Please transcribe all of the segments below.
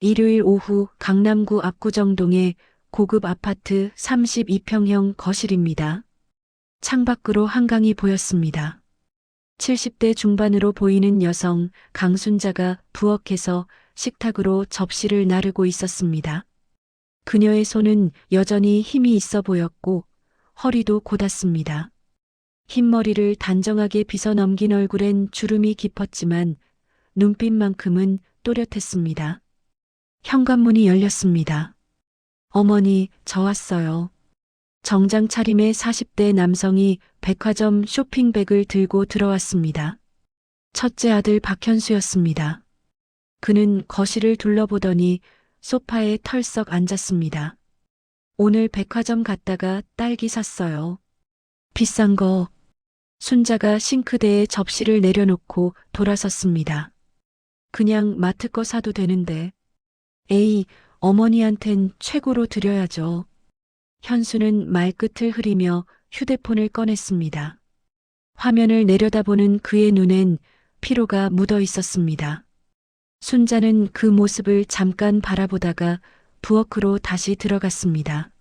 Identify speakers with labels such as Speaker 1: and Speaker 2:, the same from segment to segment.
Speaker 1: 일요일 오후 강남구 압구정동의 고급 아파트 32평형 거실입니다. 창밖으로 한강이 보였습니다. 70대 중반으로 보이는 여성 강순자가 부엌에서 식탁으로 접시를 나르고 있었습니다. 그녀의 손은 여전히 힘이 있어 보였고 허리도 곧았습니다. 흰머리를 단정하게 빗어 넘긴 얼굴엔 주름이 깊었지만 눈빛만큼은 또렷했습니다. 현관문이 열렸습니다. 어머니, 저 왔어요. 정장 차림의 40대 남성이 백화점 쇼핑백을 들고 들어왔습니다. 첫째 아들 박현수였습니다. 그는 거실을 둘러보더니 소파에 털썩 앉았습니다. 오늘 백화점 갔다가 딸기 샀어요. 비싼 거. 순자가 싱크대에 접시를 내려놓고 돌아섰습니다. 그냥 마트 거 사도 되는데. 에이, 어머니한텐 최고로 드려야죠. 현수는 말끝을 흐리며 휴대폰을 꺼냈습니다. 화면을 내려다보는 그의 눈엔 피로가 묻어 있었습니다. 순자는 그 모습을 잠깐 바라보다가 부엌으로 다시 들어갔습니다.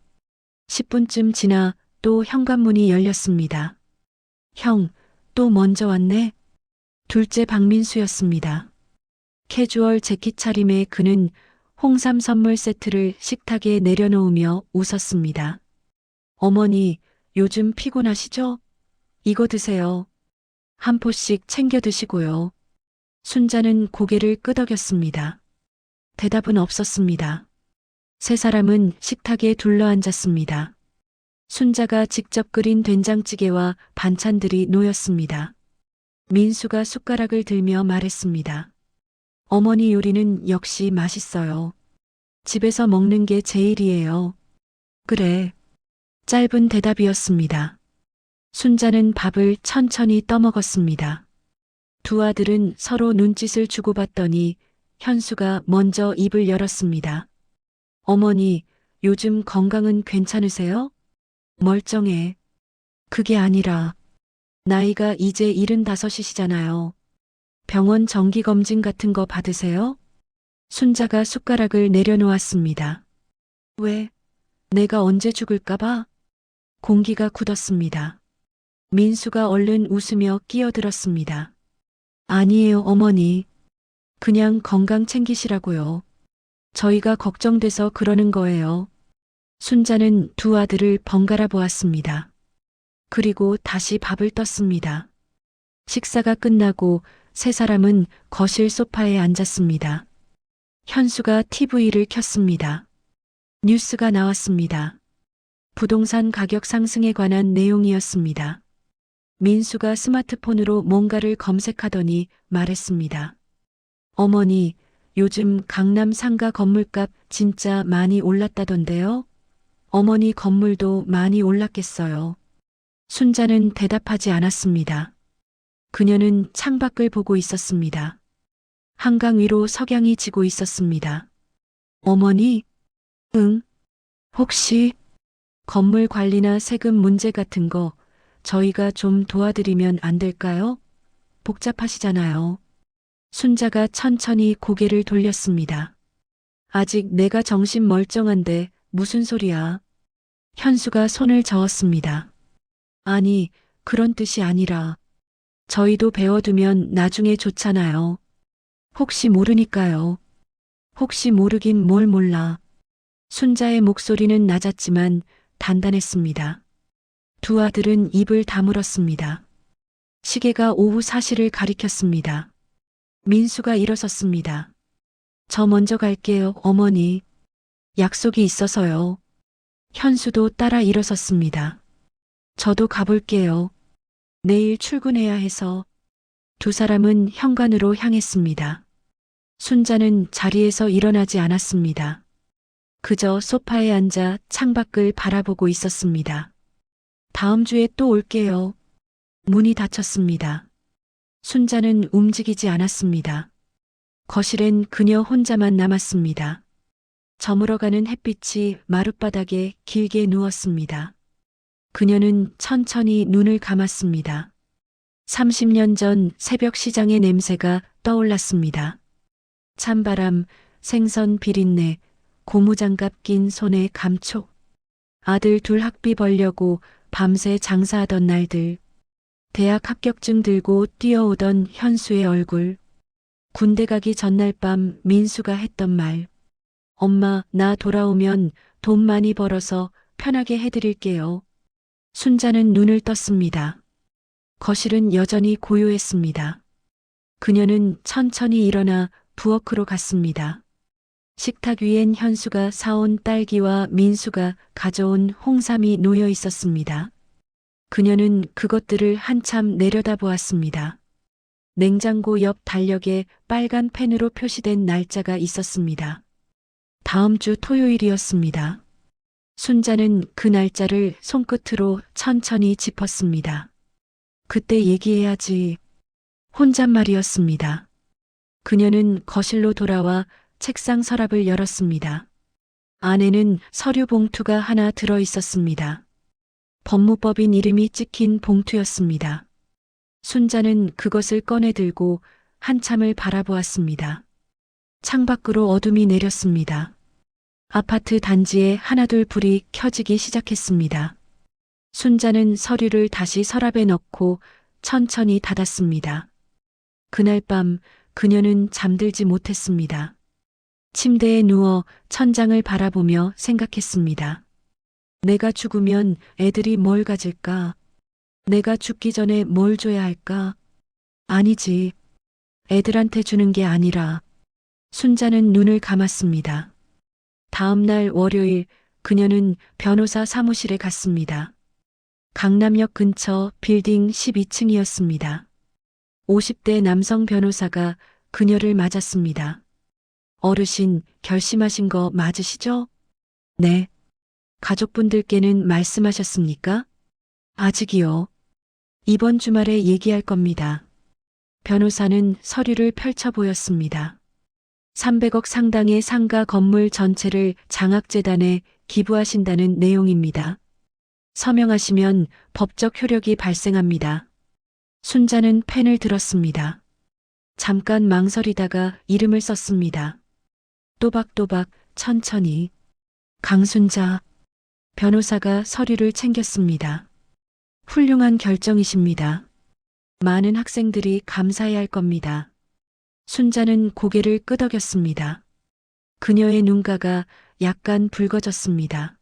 Speaker 1: 10분쯤 지나 또 현관문이 열렸습니다. 형, 또 먼저 왔네? 둘째 박민수였습니다. 캐주얼 재킷 차림의 그는 홍삼 선물 세트를 식탁에 내려놓으며 웃었습니다. 어머니, 요즘 피곤하시죠? 이거 드세요. 한 포씩 챙겨 드시고요. 순자는 고개를 끄덕였습니다. 대답은 없었습니다. 세 사람은 식탁에 둘러앉았습니다. 순자가 직접 끓인 된장찌개와 반찬들이 놓였습니다. 민수가 숟가락을 들며 말했습니다. 어머니 요리는 역시 맛있어요. 집에서 먹는 게 제일이에요. 그래. 짧은 대답이었습니다. 순자는 밥을 천천히 떠먹었습니다. 두 아들은 서로 눈짓을 주고받더니 현수가 먼저 입을 열었습니다. 어머니, 요즘 건강은 괜찮으세요? 멀쩡해. 그게 아니라 나이가 이제 75이시잖아요. 병원 정기검진 같은 거 받으세요? 순자가 숟가락을 내려놓았습니다. 왜? 내가 언제 죽을까봐? 공기가 굳었습니다. 민수가 얼른 웃으며 끼어들었습니다. 아니에요, 어머니. 그냥 건강 챙기시라고요. 저희가 걱정돼서 그러는 거예요. 순자는 두 아들을 번갈아 보았습니다. 그리고 다시 밥을 떴습니다. 식사가 끝나고 세 사람은 거실 소파에 앉았습니다. 현수가 TV를 켰습니다. 뉴스가 나왔습니다. 부동산 가격 상승에 관한 내용이었습니다. 민수가 스마트폰으로 뭔가를 검색하더니 말했습니다. 어머니, 요즘 강남 상가 건물값 진짜 많이 올랐다던데요? 어머니 건물도 많이 올랐겠어요. 순자는 대답하지 않았습니다. 그녀는 창밖을 보고 있었습니다. 한강 위로 석양이 지고 있었습니다. 어머니? 응? 혹시 건물 관리나 세금 문제 같은 거 저희가 좀 도와드리면 안 될까요? 복잡하시잖아요. 순자가 천천히 고개를 돌렸습니다. 아직 내가 정신 멀쩡한데 무슨 소리야. 현수가 손을 저었습니다. 아니, 그런 뜻이 아니라 저희도 배워두면 나중에 좋잖아요. 혹시 모르니까요. 혹시 모르긴 뭘 몰라. 순자의 목소리는 낮았지만 단단했습니다. 두 아들은 입을 다물었습니다. 시계가 오후 4시를 가리켰습니다. 민수가 일어섰습니다. 저 먼저 갈게요, 어머니. 약속이 있어서요. 현수도 따라 일어섰습니다. 저도 가볼게요. 내일 출근해야 해서. 두 사람은 현관으로 향했습니다. 순자는 자리에서 일어나지 않았습니다. 그저 소파에 앉아 창밖을 바라보고 있었습니다. 다음 주에 또 올게요. 문이 닫혔습니다. 순자는 움직이지 않았습니다. 거실엔 그녀 혼자만 남았습니다. 저물어가는 햇빛이 마룻바닥에 길게 누웠습니다. 그녀는 천천히 눈을 감았습니다. 30년 전 새벽 시장의 냄새가 떠올랐습니다. 찬바람, 생선 비린내, 고무장갑 낀 손에 감촉. 아들 둘 학비 벌려고 밤새 장사하던 날들. 대학 합격증 들고 뛰어오던 현수의 얼굴. 군대 가기 전날 밤 민수가 했던 말. 엄마, 나 돌아오면 돈 많이 벌어서 편하게 해드릴게요. 순자는 눈을 떴습니다. 거실은 여전히 고요했습니다. 그녀는 천천히 일어나 부엌으로 갔습니다. 식탁 위엔 현수가 사온 딸기와 민수가 가져온 홍삼이 놓여 있었습니다. 그녀는 그것들을 한참 내려다보았습니다. 냉장고 옆 달력에 빨간 펜으로 표시된 날짜가 있었습니다. 다음 주 토요일이었습니다. 순자는 그 날짜를 손끝으로 천천히 짚었습니다. 그때 얘기해야지. 혼잣말이었습니다. 그녀는 거실로 돌아와 책상 서랍을 열었습니다. 안에는 서류 봉투가 하나 들어 있었습니다. 법무법인 이름이 찍힌 봉투였습니다. 순자는 그것을 꺼내 들고 한참을 바라보았습니다. 창밖으로 어둠이 내렸습니다. 아파트 단지에 하나둘 불이 켜지기 시작했습니다. 순자는 서류를 다시 서랍에 넣고 천천히 닫았습니다. 그날 밤 그녀는 잠들지 못했습니다. 침대에 누워 천장을 바라보며 생각했습니다. 내가 죽으면 애들이 뭘 가질까? 내가 죽기 전에 뭘 줘야 할까? 아니지. 애들한테 주는 게 아니라. 순자는 눈을 감았습니다. 다음 날 월요일 그녀는 변호사 사무실에 갔습니다. 강남역 근처 빌딩 12층이었습니다. 50대 남성 변호사가 그녀를 맞았습니다. 어르신, 결심하신 거 맞으시죠? 네. 가족분들께는 말씀하셨습니까? 아직이요. 이번 주말에 얘기할 겁니다. 변호사는 서류를 펼쳐 보였습니다. 300억 상당의 상가 건물 전체를 장학재단에 기부하신다는 내용입니다. 서명하시면 법적 효력이 발생합니다. 순자는 펜을 들었습니다. 잠깐 망설이다가 이름을 썼습니다. 또박또박 천천히. 강순자. 변호사가 서류를 챙겼습니다. 훌륭한 결정이십니다. 많은 학생들이 감사해야 할 겁니다. 순자는 고개를 끄덕였습니다. 그녀의 눈가가 약간 붉어졌습니다.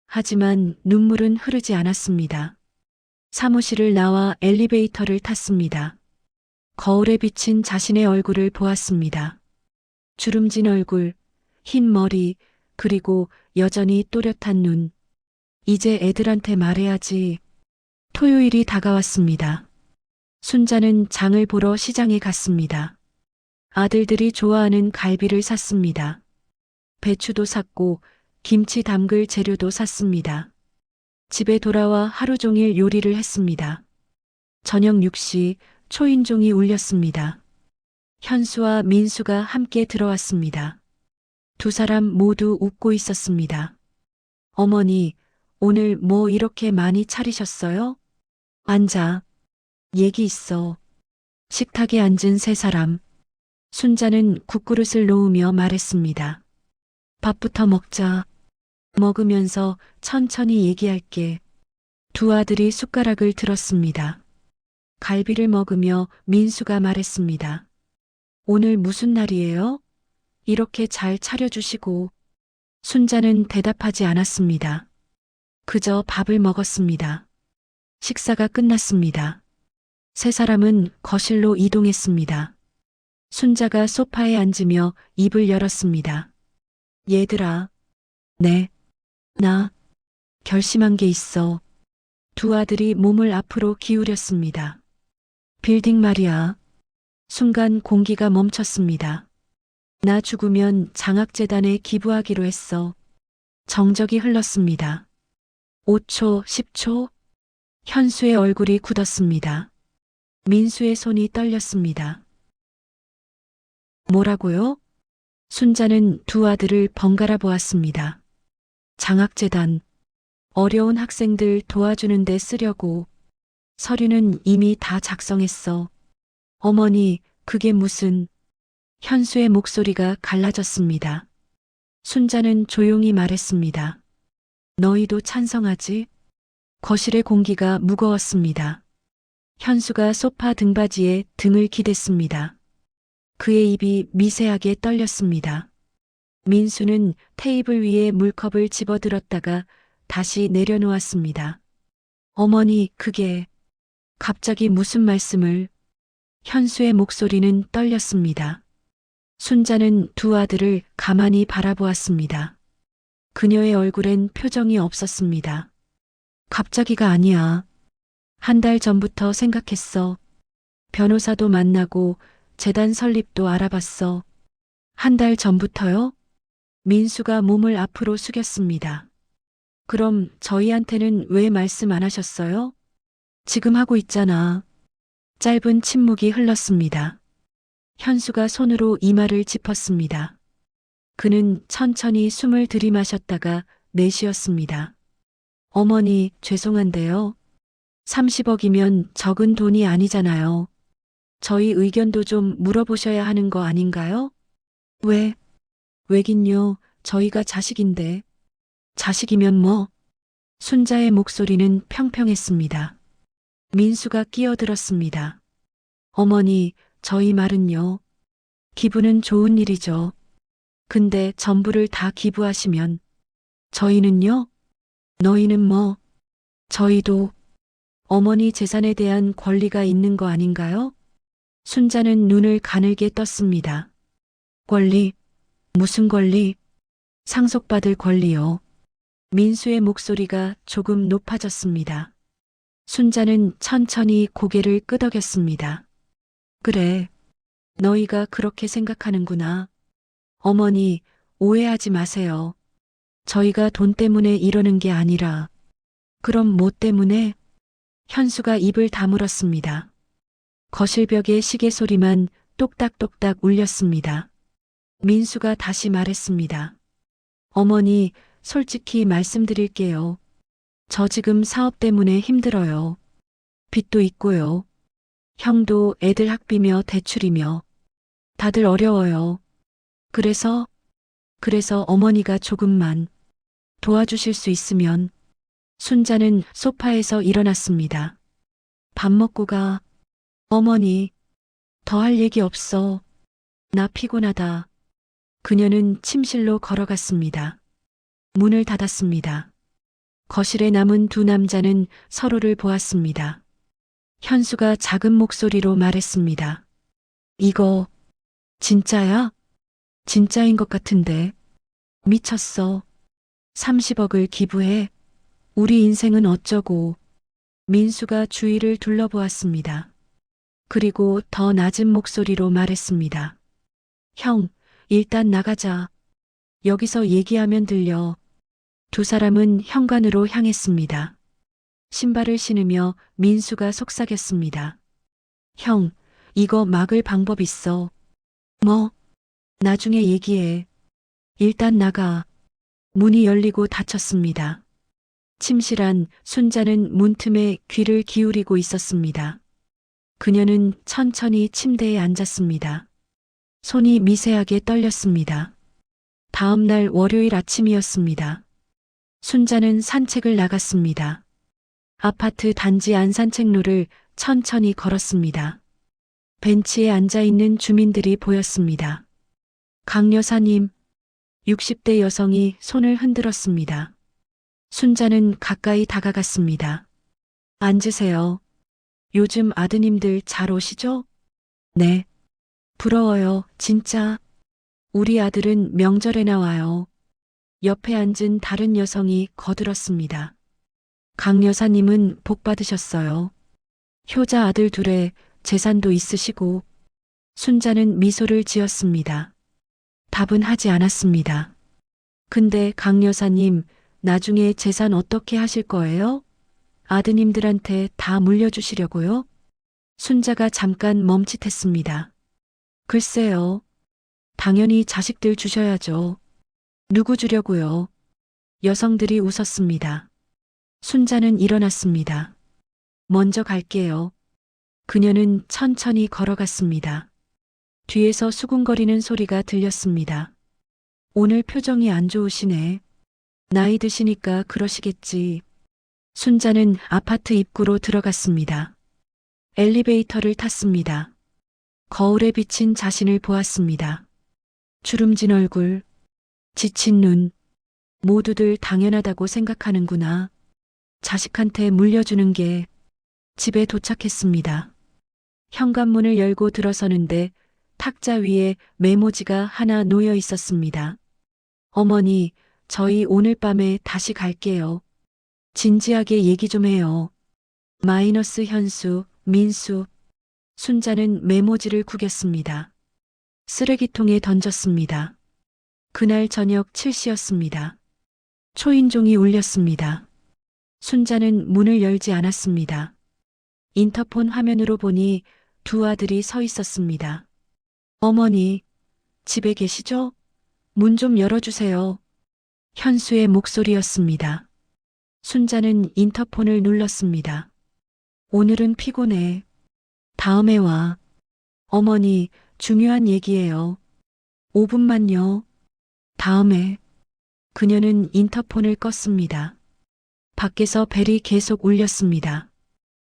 Speaker 1: 하지만 눈물은 흐르지 않았습니다. 사무실을 나와 엘리베이터를 탔습니다. 거울에 비친 자신의 얼굴을 보았습니다. 주름진 얼굴, 흰 머리, 그리고 여전히 또렷한 눈. 이제 애들한테 말해야지. 토요일이 다가왔습니다. 순자는 장을 보러 시장에 갔습니다. 아들들이 좋아하는 갈비를 샀습니다. 배추도 샀고 김치 담글 재료도 샀습니다. 집에 돌아와 하루 종일 요리를 했습니다. 저녁 6시 초인종이 울렸습니다. 현수와 민수가 함께 들어왔습니다. 두 사람 모두 웃고 있었습니다. 어머니, 오늘 뭐 이렇게 많이 차리셨어요? 앉아. 얘기 있어. 식탁에 앉은 세 사람. 순자는 국그릇을 놓으며 말했습니다. 밥부터 먹자. 먹으면서 천천히 얘기할게. 두 아들이 숟가락을 들었습니다. 갈비를 먹으며 민수가 말했습니다. 오늘 무슨 날이에요? 이렇게 잘 차려주시고. 순자는 대답하지 않았습니다. 그저 밥을 먹었습니다. 식사가 끝났습니다. 세 사람은 거실로 이동했습니다. 순자가 소파에 앉으며 입을 열었습니다. 얘들아. 네. 나 결심한 게 있어. 두 아들이 몸을 앞으로 기울였습니다. 빌딩 말이야. 순간 공기가 멈췄습니다. 나 죽으면 장학재단에 기부하기로 했어. 정적이 흘렀습니다. 5초, 10초. 현수의 얼굴이 굳었습니다. 민수의 손이 떨렸습니다. 뭐라고요? 순자는 두 아들을 번갈아 보았습니다. 장학재단. 어려운 학생들 도와주는 데 쓰려고. 서류는 이미 다 작성했어. 어머니, 그게 무슨. 현수의 목소리가 갈라졌습니다. 순자는 조용히 말했습니다. 너희도 찬성하지? 거실의 공기가 무거웠습니다. 현수가 소파 등받이에 등을 기댔습니다. 그의 입이 미세하게 떨렸습니다. 민수는 테이블 위에 물컵을 집어들었다가 다시 내려놓았습니다. 어머니, 그게 갑자기 무슨 말씀을? 현수의 목소리는 떨렸습니다. 순자는 두 아들을 가만히 바라보았습니다. 그녀의 얼굴엔 표정이 없었습니다. 갑자기가 아니야. 한 달 전부터 생각했어. 변호사도 만나고 재단 설립도 알아봤어. 한 달 전부터요? 민수가 몸을 앞으로 숙였습니다. 그럼 저희한테는 왜 말씀 안 하셨어요? 지금 하고 있잖아. 짧은 침묵이 흘렀습니다. 현수가 손으로 이마를 짚었습니다. 그는 천천히 숨을 들이마셨다가 내쉬었습니다. 어머니, 죄송한데요. 30억이면 적은 돈이 아니잖아요. 저희 의견도 좀 물어보셔야 하는 거 아닌가요? 왜? 왜긴요, 저희가 자식인데. 자식이면 뭐? 순자의 목소리는 평평했습니다. 민수가 끼어들었습니다. 어머니, 저희 말은요. 기부는 좋은 일이죠. 근데 전부를 다 기부하시면 저희는요? 너희는 뭐? 저희도 어머니 재산에 대한 권리가 있는 거 아닌가요? 순자는 눈을 가늘게 떴습니다. 권리? 무슨 권리? 상속받을 권리요. 민수의 목소리가 조금 높아졌습니다. 순자는 천천히 고개를 끄덕였습니다. 그래. 너희가 그렇게 생각하는구나. 어머니, 오해하지 마세요. 저희가 돈 때문에 이러는 게 아니라. 그럼 뭐 때문에? 현수가 입을 다물었습니다. 거실벽의 시계 소리만 똑딱똑딱 울렸습니다. 민수가 다시 말했습니다. 어머니, 솔직히 말씀드릴게요. 저 지금 사업 때문에 힘들어요. 빚도 있고요. 형도 애들 학비며 대출이며 다들 어려워요. 그래서 어머니가 조금만 도와주실 수 있으면. 순자는 소파에서 일어났습니다. 밥 먹고 가. 어머니, 더 할 얘기 없어. 나 피곤하다. 그녀는 침실로 걸어갔습니다. 문을 닫았습니다. 거실에 남은 두 남자는 서로를 보았습니다. 현수가 작은 목소리로 말했습니다. 이거 진짜야? 진짜인 것 같은데. 미쳤어. 30억을 기부해. 우리 인생은 어쩌고. 민수가 주위를 둘러보았습니다. 그리고 더 낮은 목소리로 말했습니다. 형, 일단 나가자. 여기서 얘기하면 들려. 두 사람은 현관으로 향했습니다. 신발을 신으며 민수가 속삭였습니다. 형, 이거 막을 방법 있어. 뭐? 나중에 얘기해. 일단 나가. 문이 열리고 닫혔습니다. 침실한 순자는 문틈에 귀를 기울이고 있었습니다. 그녀는 천천히 침대에 앉았습니다. 손이 미세하게 떨렸습니다. 다음 날 월요일 아침이었습니다. 순자는 산책을 나갔습니다. 아파트 단지 안산책로를 천천히 걸었습니다. 벤치에 앉아있는 주민들이 보였습니다. 강 여사님, 60대 여성이 손을 흔들었습니다. 순자는 가까이 다가갔습니다. 앉으세요. 요즘 아드님들 잘 오시죠? 네. 부러워요, 진짜. 우리 아들은 명절에 나와요. 옆에 앉은 다른 여성이 거들었습니다. 강 여사님은 복 받으셨어요. 효자 아들 둘에 재산도 있으시고. 순자는 미소를 지었습니다. 답은 하지 않았습니다. 근데 강 여사님, 나중에 재산 어떻게 하실 거예요? 아드님들한테 다 물려주시려고요? 순자가 잠깐 멈칫했습니다. 글쎄요. 당연히 자식들 주셔야죠. 누구 주려고요? 여성들이 웃었습니다. 순자는 일어났습니다. 먼저 갈게요. 그녀는 천천히 걸어갔습니다. 뒤에서 수군거리는 소리가 들렸습니다. 오늘 표정이 안 좋으시네. 나이 드시니까 그러시겠지. 순자는 아파트 입구로 들어갔습니다. 엘리베이터를 탔습니다. 거울에 비친 자신을 보았습니다. 주름진 얼굴, 지친 눈, 모두들 당연하다고 생각하는구나. 자식한테 물려주는 게. 집에 도착했습니다. 현관문을 열고 들어서는데 탁자 위에 메모지가 하나 놓여 있었습니다. 어머니, 저희 오늘 밤에 다시 갈게요. 진지하게 얘기 좀 해요. 마이너스 현수, 민수. 순자는 메모지를 구겼습니다. 쓰레기통에 던졌습니다. 그날 저녁 7시였습니다. 초인종이 울렸습니다. 순자는 문을 열지 않았습니다. 인터폰 화면으로 보니 두 아들이 서 있었습니다. 어머니, 집에 계시죠? 문 좀 열어주세요. 현수의 목소리였습니다. 순자는 인터폰을 눌렀습니다. 오늘은 피곤해. 다음에 와. 어머니, 중요한 얘기예요. 5분만요. 다음에. 그녀는 인터폰을 껐습니다. 밖에서 벨이 계속 울렸습니다.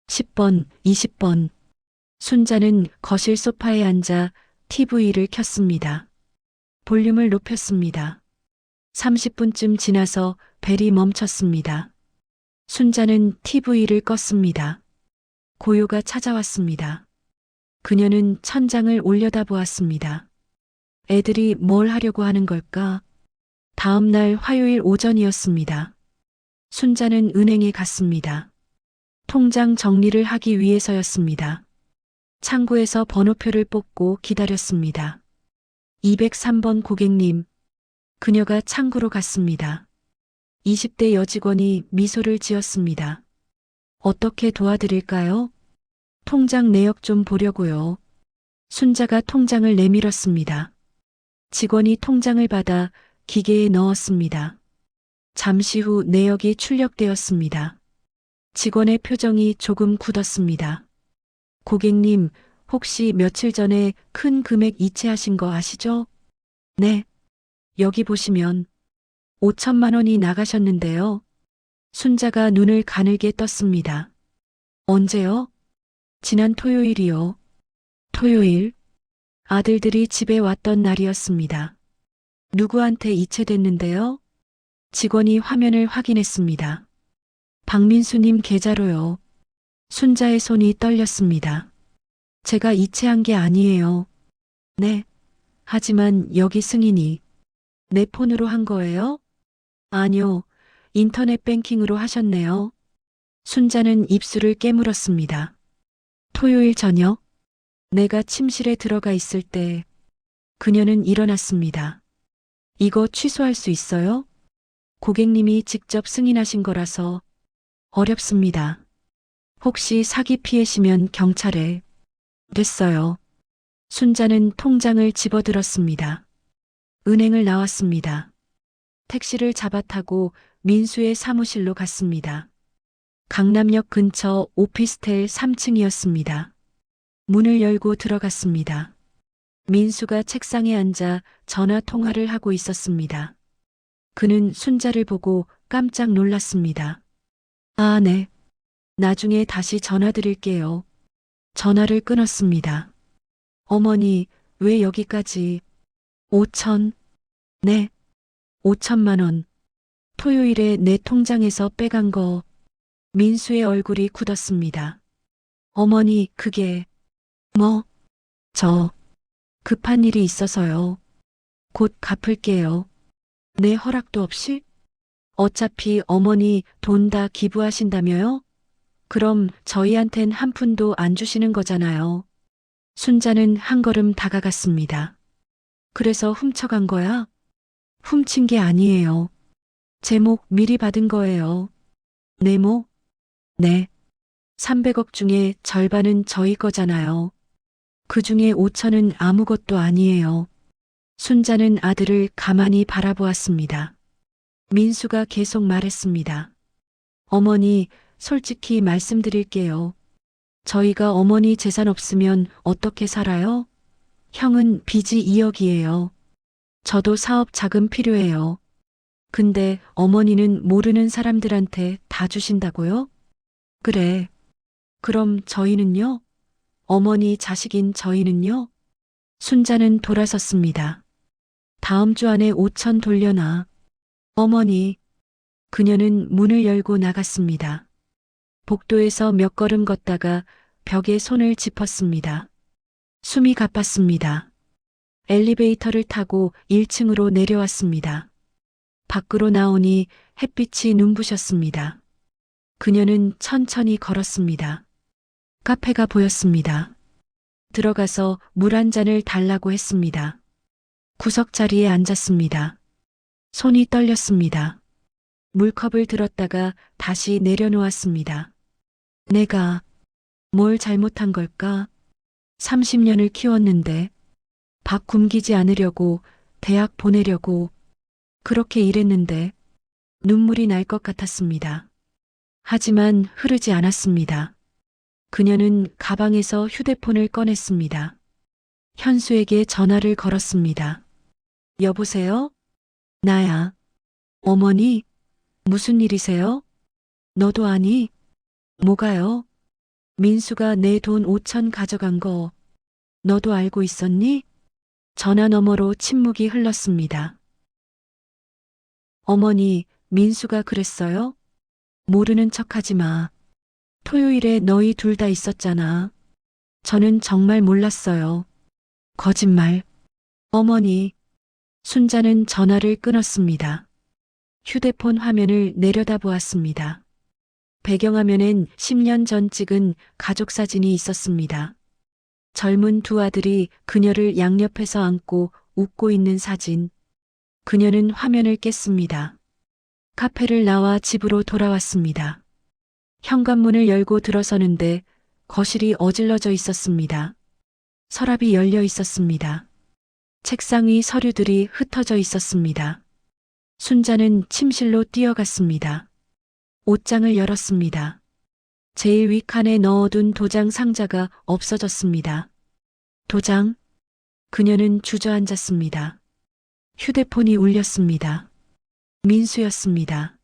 Speaker 1: 10번, 20번. 순자는 거실 소파에 앉아 TV를 켰습니다. 볼륨을 높였습니다. 30분쯤 지나서 벨이 멈췄습니다. 순자는 TV를 껐습니다. 고요가 찾아왔습니다. 그녀는 천장을 올려다보았습니다. 애들이 뭘 하려고 하는 걸까? 다음 날 화요일 오전이었습니다. 순자는 은행에 갔습니다. 통장 정리를 하기 위해서였습니다. 창구에서 번호표를 뽑고 기다렸습니다. 203번 고객님. 그녀가 창구로 갔습니다. 20대 여직원이 미소를 지었습니다. 어떻게 도와드릴까요? 통장 내역 좀 보려고요. 순자가 통장을 내밀었습니다. 직원이 통장을 받아 기계에 넣었습니다. 잠시 후 내역이 출력되었습니다. 직원의 표정이 조금 굳었습니다. 고객님, 혹시 며칠 전에 큰 금액 이체하신 거 아시죠? 네. 여기 보시면 5천만 원이 나가셨는데요. 순자가 눈을 가늘게 떴습니다. 언제요? 지난 토요일이요. 토요일? 아들들이 집에 왔던 날이었습니다. 누구한테 이체됐는데요? 직원이 화면을 확인했습니다. 박민수님 계좌로요. 순자의 손이 떨렸습니다. 제가 이체한 게 아니에요. 네. 하지만 여기 승인이. 내 폰으로 한 거예요? 아니요. 인터넷 뱅킹으로 하셨네요. 순자는 입술을 깨물었습니다. 토요일 저녁, 내가 침실에 들어가 있을 때 그녀는 일어났습니다. 이거 취소할 수 있어요? 고객님이 직접 승인하신 거라서 어렵습니다. 혹시 사기 피해시면 경찰에. 됐어요. 순자는 통장을 집어들었습니다. 은행을 나왔습니다. 택시를 잡아 타고 민수의 사무실로 갔습니다. 강남역 근처 오피스텔 3층이었습니다. 문을 열고 들어갔습니다. 민수가 책상에 앉아 전화 통화를 하고 있었습니다. 그는 순자를 보고 깜짝 놀랐습니다. 아, 네. 나중에 다시 전화 드릴게요. 전화를 끊었습니다. 어머니, 왜 여기까지? 5천? 네. 5천만 원. 토요일에 내 통장에서 빼간 거. 민수의 얼굴이 굳었습니다. 어머니, 그게. 뭐? 저. 급한 일이 있어서요. 곧 갚을게요. 내 허락도 없이? 어차피 어머니 돈 다 기부하신다며요? 그럼 저희한텐 한 푼도 안 주시는 거잖아요. 순자는 한 걸음 다가갔습니다. 그래서 훔쳐간 거야? 훔친 게 아니에요. 제목 미리 받은 거예요. 네모? 네. 300억 중에 절반은 저희 거잖아요. 그 중에 5천은 아무것도 아니에요. 순자는 아들을 가만히 바라보았습니다. 민수가 계속 말했습니다. 어머니, 솔직히 말씀드릴게요. 저희가 어머니 재산 없으면 어떻게 살아요? 형은 빚이 2억이에요. 저도 사업 자금 필요해요. 근데 어머니는 모르는 사람들한테 다 주신다고요? 그래. 그럼 저희는요? 어머니 자식인 저희는요? 순자는 돌아섰습니다. 다음 주 안에 5천 돌려놔. 어머니. 그녀는 문을 열고 나갔습니다. 복도에서 몇 걸음 걷다가 벽에 손을 짚었습니다. 숨이 가빴습니다. 엘리베이터를 타고 1층으로 내려왔습니다. 밖으로 나오니 햇빛이 눈부셨습니다. 그녀는 천천히 걸었습니다. 카페가 보였습니다. 들어가서 물 한 잔을 달라고 했습니다. 구석 자리에 앉았습니다. 손이 떨렸습니다. 물컵을 들었다가 다시 내려놓았습니다. 내가 뭘 잘못한 걸까? 30년을 키웠는데 밥 굶기지 않으려고 대학 보내려고 그렇게 일했는데 눈물이 날 것 같았습니다. 하지만 흐르지 않았습니다. 그녀는 가방에서 휴대폰을 꺼냈습니다. 현수에게 전화를 걸었습니다. 여보세요? 나야. 어머니, 무슨 일이세요? 너도 아니? 뭐가요? 민수가 내 돈 5천 가져간 거 너도 알고 있었니? 전화 너머로 침묵이 흘렀습니다. 어머니, 민수가 그랬어요? 모르는 척하지 마. 토요일에 너희 둘 다 있었잖아. 저는 정말 몰랐어요. 거짓말. 어머니. 순자는 전화를 끊었습니다. 휴대폰 화면을 내려다보았습니다. 배경화면엔 10년 전 찍은 가족 사진이 있었습니다. 젊은 두 아들이 그녀를 양옆에서 안고 웃고 있는 사진. 그녀는 화면을 깼습니다. 카페를 나와 집으로 돌아왔습니다. 현관문을 열고 들어서는데 거실이 어질러져 있었습니다. 서랍이 열려 있었습니다. 책상 위 서류들이 흩어져 있었습니다. 순자는 침실로 뛰어갔습니다. 옷장을 열었습니다. 제일 윗칸에 넣어둔 도장 상자가 없어졌습니다. 도장? 그녀는 주저앉았습니다. 휴대폰이 울렸습니다. 민수였습니다.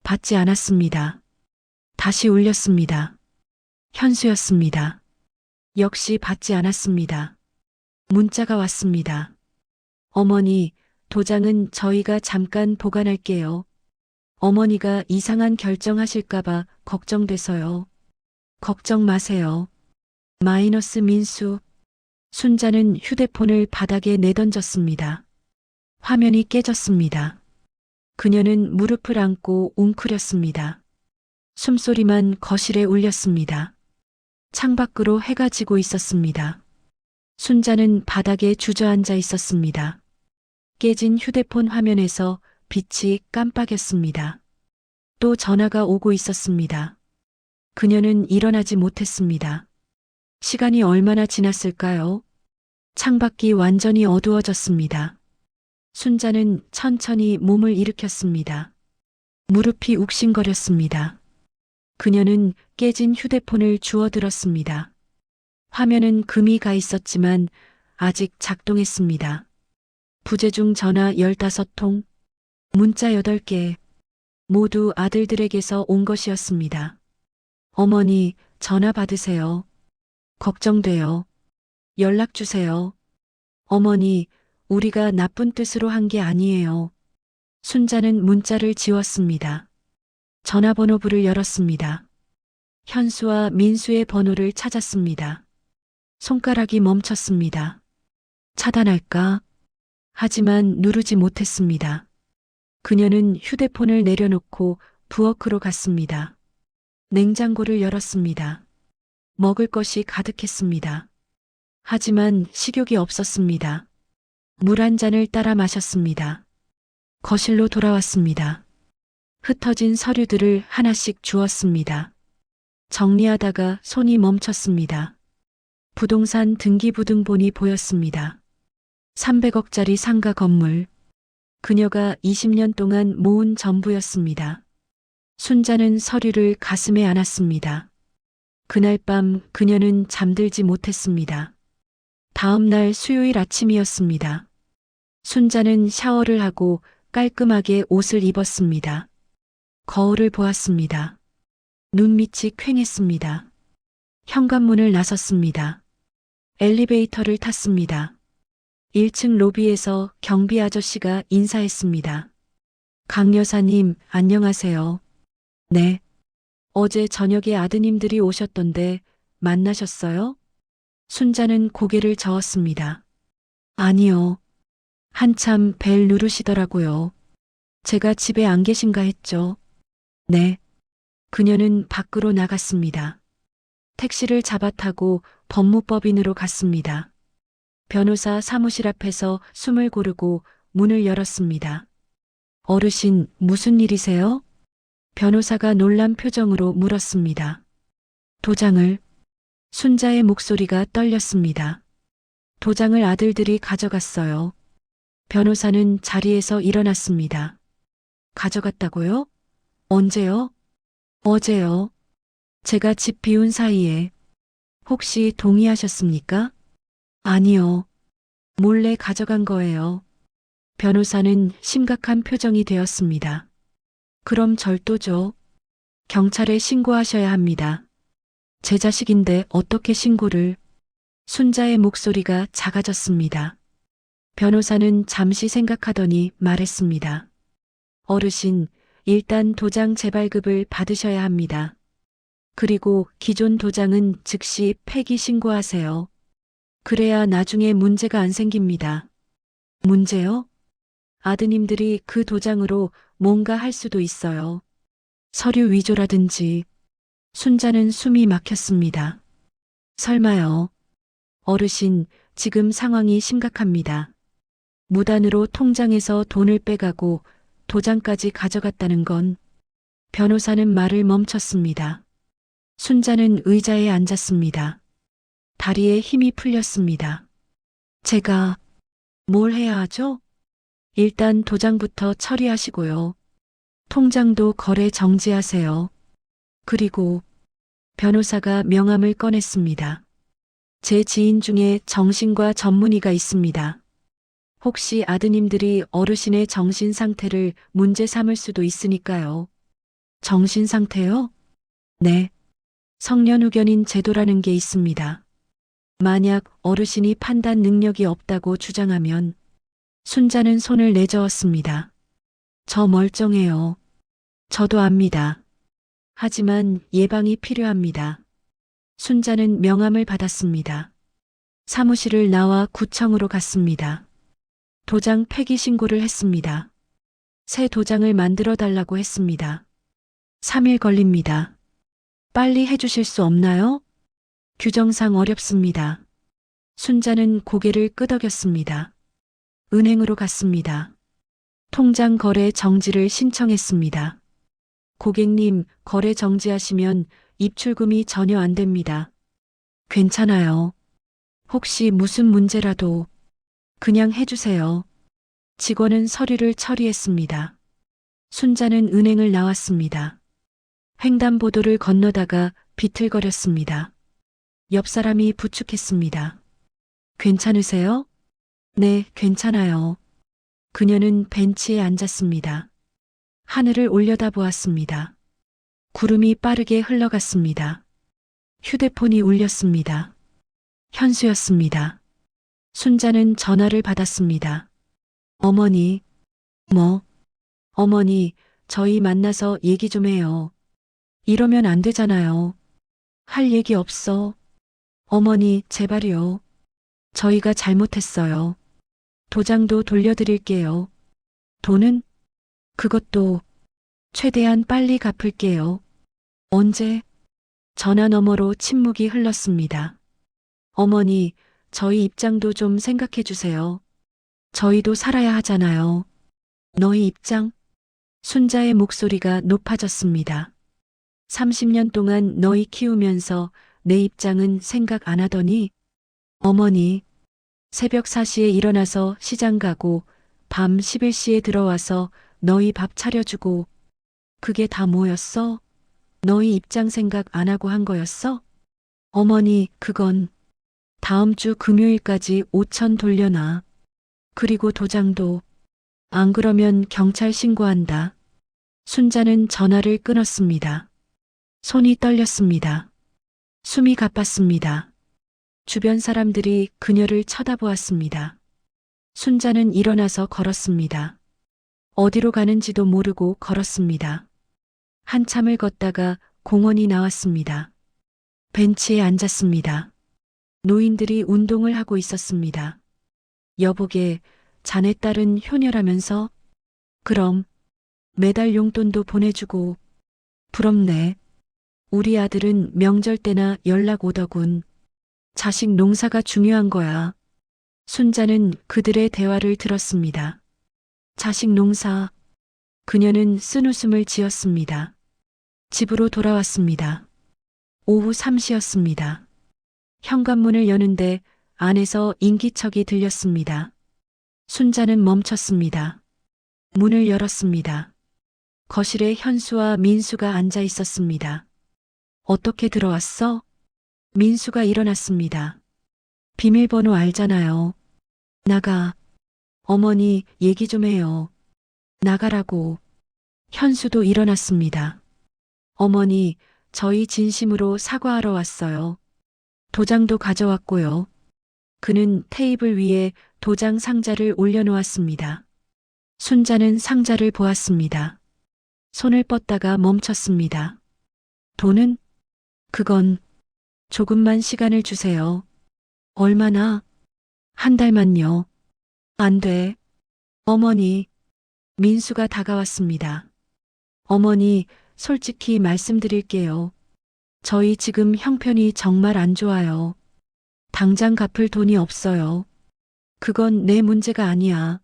Speaker 1: 받지 않았습니다. 다시 울렸습니다. 현수였습니다. 역시 받지 않았습니다. 문자가 왔습니다. 어머니, 도장은 저희가 잠깐 보관할게요. 어머니가 이상한 결정하실까봐 걱정돼서요. 걱정 마세요. 마이너스 민수. 순자는 휴대폰을 바닥에 내던졌습니다. 화면이 깨졌습니다. 그녀는 무릎을 안고 웅크렸습니다. 숨소리만 거실에 울렸습니다. 창밖으로 해가 지고 있었습니다. 순자는 바닥에 주저앉아 있었습니다. 깨진 휴대폰 화면에서 빛이 깜빡였습니다. 또 전화가 오고 있었습니다. 그녀는 일어나지 못했습니다. 시간이 얼마나 지났을까요? 창밖이 완전히 어두워졌습니다. 순자는 천천히 몸을 일으켰습니다. 무릎이 욱신거렸습니다. 그녀는 깨진 휴대폰을 주워들었습니다. 화면은 금이 가 있었지만 아직 작동했습니다. 부재중 전화 15통, 문자 8개, 모두 아들들에게서 온 것이었습니다. 어머니, 전화 받으세요. 걱정돼요. 연락 주세요. 어머니, 우리가 나쁜 뜻으로 한 게 아니에요. 순자는 문자를 지웠습니다. 전화번호부를 열었습니다. 현수와 민수의 번호를 찾았습니다. 손가락이 멈췄습니다. 차단할까? 하지만 누르지 못했습니다. 그녀는 휴대폰을 내려놓고 부엌으로 갔습니다. 냉장고를 열었습니다. 먹을 것이 가득했습니다. 하지만 식욕이 없었습니다. 물 한 잔을 따라 마셨습니다. 거실로 돌아왔습니다. 흩어진 서류들을 하나씩 주웠습니다. 정리하다가 손이 멈췄습니다. 부동산 등기부등본이 보였습니다. 300억짜리 상가 건물. 그녀가 20년 동안 모은 전부였습니다. 순자는 서류를 가슴에 안았습니다. 그날 밤 그녀는 잠들지 못했습니다. 다음 날 수요일 아침이었습니다. 순자는 샤워를 하고 깔끔하게 옷을 입었습니다. 거울을 보았습니다. 눈밑이 퀭했습니다. 현관문을 나섰습니다. 엘리베이터를 탔습니다. 1층 로비에서 경비 아저씨가 인사했습니다. 강 여사님, 안녕하세요. 네. 어제 저녁에 아드님들이 오셨던데 만나셨어요? 순자는 고개를 저었습니다. 아니요. 한참 벨 누르시더라고요. 제가 집에 안 계신가 했죠. 네. 그녀는 밖으로 나갔습니다. 택시를 잡아 타고 법무법인으로 갔습니다. 변호사 사무실 앞에서 숨을 고르고 문을 열었습니다. 어르신, 무슨 일이세요? 변호사가 놀란 표정으로 물었습니다. 도장을. 순자의 목소리가 떨렸습니다. 도장을 아들들이 가져갔어요. 변호사는 자리에서 일어났습니다. 가져갔다고요? 언제요? 어제요. 제가 집 비운 사이에. 혹시 동의하셨습니까? 아니요. 몰래 가져간 거예요. 변호사는 심각한 표정이 되었습니다. 그럼 절도죠. 경찰에 신고하셔야 합니다. 제 자식인데 어떻게 신고를? 순자의 목소리가 작아졌습니다. 변호사는 잠시 생각하더니 말했습니다. 어르신, 일단 도장 재발급을 받으셔야 합니다. 그리고 기존 도장은 즉시 폐기 신고하세요. 그래야 나중에 문제가 안 생깁니다. 문제요? 아드님들이 그 도장으로 뭔가 할 수도 있어요. 서류 위조라든지. 순자는 숨이 막혔습니다. 설마요. 어르신, 지금 상황이 심각합니다. 무단으로 통장에서 돈을 빼가고 도장까지 가져갔다는 건. 변호사는 말을 멈췄습니다. 순자는 의자에 앉았습니다. 다리에 힘이 풀렸습니다. 제가 뭘 해야 하죠? 일단 도장부터 처리하시고요. 통장도 거래 정지하세요. 그리고 변호사가 명함을 꺼냈습니다. 제 지인 중에 정신과 전문의가 있습니다. 혹시 아드님들이 어르신의 정신 상태를 문제 삼을 수도 있으니까요. 정신 상태요? 네. 성년후견인 제도라는 게 있습니다. 만약 어르신이 판단 능력이 없다고 주장하면. 순자는 손을 내저었습니다. 저 멀쩡해요. 저도 압니다. 하지만 예방이 필요합니다. 순자는 명함을 받았습니다. 사무실을 나와 구청으로 갔습니다. 도장 폐기 신고를 했습니다. 새 도장을 만들어 달라고 했습니다. 3일 걸립니다. 빨리 해주실 수 없나요? 규정상 어렵습니다. 순자는 고개를 끄덕였습니다. 은행으로 갔습니다. 통장 거래 정지를 신청했습니다. 고객님, 거래 정지하시면 입출금이 전혀 안 됩니다. 괜찮아요. 혹시 무슨 문제라도 그냥 해주세요. 직원은 서류를 처리했습니다. 순자는 은행을 나왔습니다. 횡단보도를 건너다가 비틀거렸습니다. 옆 사람이 부축했습니다. 괜찮으세요? 네, 괜찮아요. 그녀는 벤치에 앉았습니다. 하늘을 올려다보았습니다. 구름이 빠르게 흘러갔습니다. 휴대폰이 울렸습니다. 현수였습니다. 순자는 전화를 받았습니다. 어머니, 뭐? 어머니, 저희 만나서 얘기 좀 해요. 이러면 안 되잖아요. 할 얘기 없어. 어머니, 제발요. 저희가 잘못했어요. 도장도 돌려드릴게요. 돈은? 그것도 최대한 빨리 갚을게요. 언제? 전화 너머로 침묵이 흘렀습니다. 어머니, 저희 입장도 좀 생각해 주세요. 저희도 살아야 하잖아요. 너희 입장? 순자의 목소리가 높아졌습니다. 30년 동안 너희 키우면서 내 입장은 생각 안 하더니? 어머니, 새벽 4시에 일어나서 시장 가고 밤 11시에 들어와서 너희 밥 차려주고 그게 다 뭐였어? 너희 입장 생각 안 하고 한 거였어? 어머니, 그건 다음 주 금요일까지 5천 돌려놔. 그리고 도장도. 안 그러면 경찰 신고한다. 순자는 전화를 끊었습니다. 손이 떨렸습니다. 숨이 가빴습니다. 주변 사람들이 그녀를 쳐다보았습니다. 순자는 일어나서 걸었습니다. 어디로 가는지도 모르고 걸었습니다. 한참을 걷다가 공원이 나왔습니다. 벤치에 앉았습니다. 노인들이 운동을 하고 있었습니다. 여보게, 자네 딸은 효녀라면서? 그럼 매달 용돈도 보내주고. 부럽네. 우리 아들은 명절 때나 연락 오더군. 자식 농사가 중요한 거야. 순자는 그들의 대화를 들었습니다. 자식 농사. 그녀는 쓴웃음을 지었습니다. 집으로 돌아왔습니다. 오후 3시였습니다. 현관문을 여는데 안에서 인기척이 들렸습니다. 순자는 멈췄습니다. 문을 열었습니다. 거실에 현수와 민수가 앉아 있었습니다. 어떻게 들어왔어? 민수가 일어났습니다. 비밀번호 알잖아요. 나가. 어머니, 얘기 좀 해요. 나가라고. 현수도 일어났습니다. 어머니, 저희 진심으로 사과하러 왔어요. 도장도 가져왔고요. 그는 테이블 위에 도장 상자를 올려놓았습니다. 순자는 상자를 보았습니다. 손을 뻗다가 멈췄습니다. 돈은? 그건 조금만 시간을 주세요. 얼마나? 한 달만요. 안 돼. 어머니. 민수가 다가왔습니다. 어머니, 솔직히 말씀드릴게요. 저희 지금 형편이 정말 안 좋아요. 당장 갚을 돈이 없어요. 그건 내 문제가 아니야.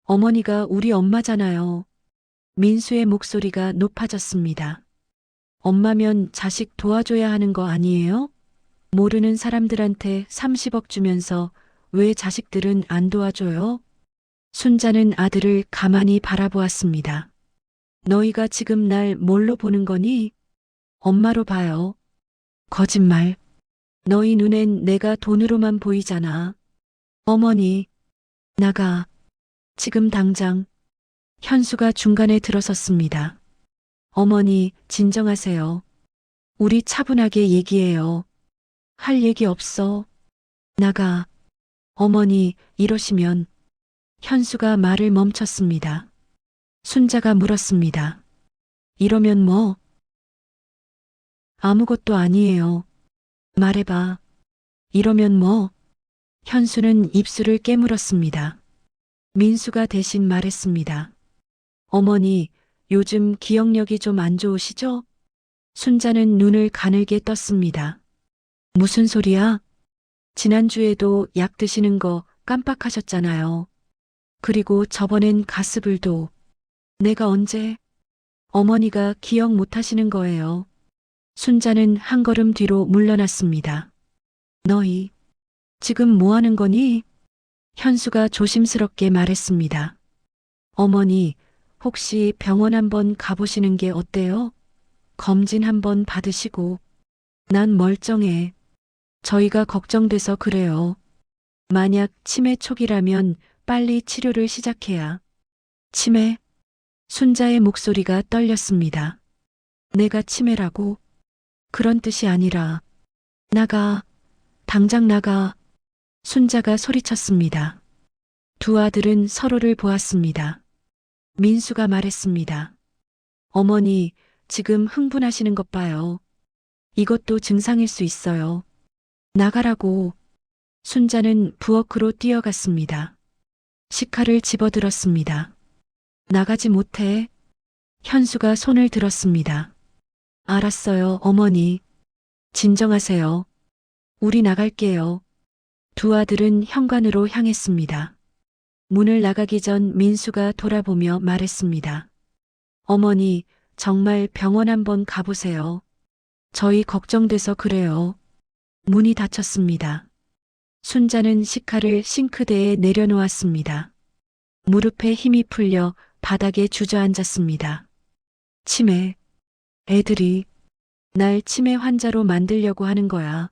Speaker 1: 어머니가 우리 엄마잖아요. 민수의 목소리가 높아졌습니다. 엄마면 자식 도와줘야 하는 거 아니에요? 모르는 사람들한테 30억 주면서 왜 자식들은 안 도와줘요? 순자는 아들을 가만히 바라보았습니다. 너희가 지금 날 뭘로 보는 거니? 엄마로 봐요. 거짓말. 너희 눈엔 내가 돈으로만 보이잖아. 어머니, 나가. 지금 당장. 현수가 중간에 들어섰습니다. 어머니, 진정하세요. 우리 차분하게 얘기해요. 할 얘기 없어. 나가. 어머니, 이러시면. 현수가 말을 멈췄습니다. 순자가 물었습니다. 이러면 뭐? 아무것도 아니에요. 말해봐. 이러면 뭐? 현수는 입술을 깨물었습니다. 민수가 대신 말했습니다. 어머니, 요즘 기억력이 좀 안 좋으시죠? 순자는 눈을 가늘게 떴습니다. 무슨 소리야? 지난주에도 약 드시는 거 깜빡하셨잖아요. 그리고 저번엔 가스불도. 내가 언제? 어머니가 기억 못 하시는 거예요. 순자는 한 걸음 뒤로 물러났습니다. 너희, 지금 뭐 하는 거니? 현수가 조심스럽게 말했습니다. 어머니, 혹시 병원 한번 가보시는 게 어때요? 검진 한번 받으시고. 난 멀쩡해. 저희가 걱정돼서 그래요. 만약 치매 초기라면 빨리 치료를 시작해야. 치매? 순자의 목소리가 떨렸습니다. 내가 치매라고? 그런 뜻이 아니라. 나가. 당장 나가. 순자가 소리쳤습니다. 두 아들은 서로를 보았습니다. 민수가 말했습니다. 어머니, 지금 흥분하시는 것 봐요. 이것도 증상일 수 있어요. 나가라고. 순자는 부엌으로 뛰어갔습니다. 식칼을 집어들었습니다. 나가지 못해. 현수가 손을 들었습니다. 알았어요, 어머니. 진정하세요. 우리 나갈게요. 두 아들은 현관으로 향했습니다. 문을 나가기 전 민수가 돌아보며 말했습니다. 어머니, 정말 병원 한번 가보세요. 저희 걱정돼서 그래요. 문이 닫혔습니다. 순자는 식칼을 싱크대에 내려놓았습니다. 무릎에 힘이 풀려 바닥에 주저앉았습니다. 치매. 애들이 날 치매 환자로 만들려고 하는 거야.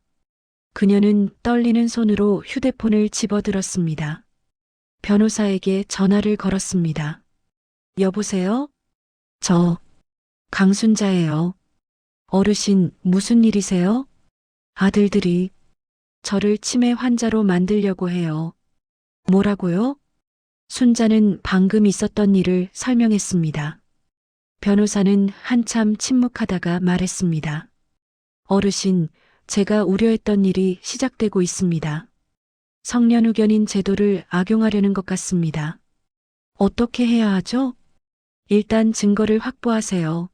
Speaker 1: 그녀는 떨리는 손으로 휴대폰을 집어들었습니다. 변호사에게 전화를 걸었습니다. 여보세요? 저, 강순자예요. 어르신, 무슨 일이세요? 아들들이 저를 치매 환자로 만들려고 해요. 뭐라고요? 순자는 방금 있었던 일을 설명했습니다. 변호사는 한참 침묵하다가 말했습니다. 어르신, 제가 우려했던 일이 시작되고 있습니다. 성년후견인 제도를 악용하려는 것 같습니다. 어떻게 해야 하죠? 일단 증거를 확보하세요.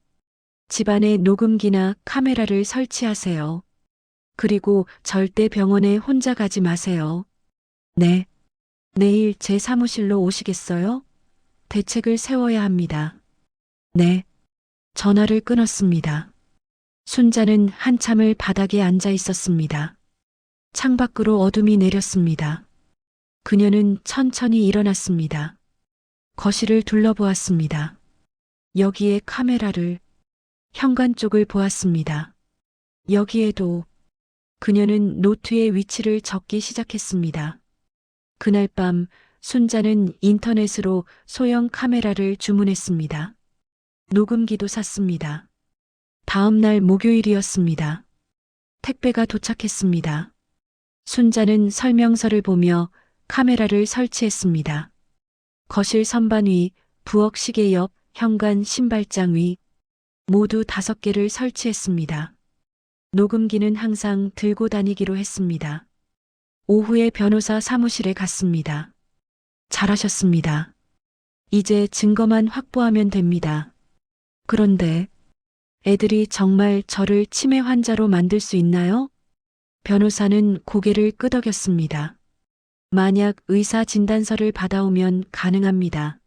Speaker 1: 집안에 녹음기나 카메라를 설치하세요. 그리고 절대 병원에 혼자 가지 마세요. 네. 내일 제 사무실로 오시겠어요? 대책을 세워야 합니다. 네. 전화를 끊었습니다. 순자는 한참을 바닥에 앉아 있었습니다. 창밖으로 어둠이 내렸습니다. 그녀는 천천히 일어났습니다. 거실을 둘러보았습니다. 여기에 카메라를, 현관 쪽을 보았습니다. 여기에도 그녀는 노트의 위치를 적기 시작했습니다. 그날 밤 순자는 인터넷으로 소형 카메라를 주문했습니다. 녹음기도 샀습니다. 다음 날 목요일이었습니다. 택배가 도착했습니다. 순자는 설명서를 보며 카메라를 설치했습니다. 거실 선반 위, 부엌 시계 옆, 현관 신발장 위 모두 5개를 설치했습니다. 녹음기는 항상 들고 다니기로 했습니다. 오후에 변호사 사무실에 갔습니다. 잘하셨습니다. 이제 증거만 확보하면 됩니다. 그런데 애들이 정말 저를 치매 환자로 만들 수 있나요? 변호사는 고개를 끄덕였습니다. 만약 의사 진단서를 받아오면 가능합니다.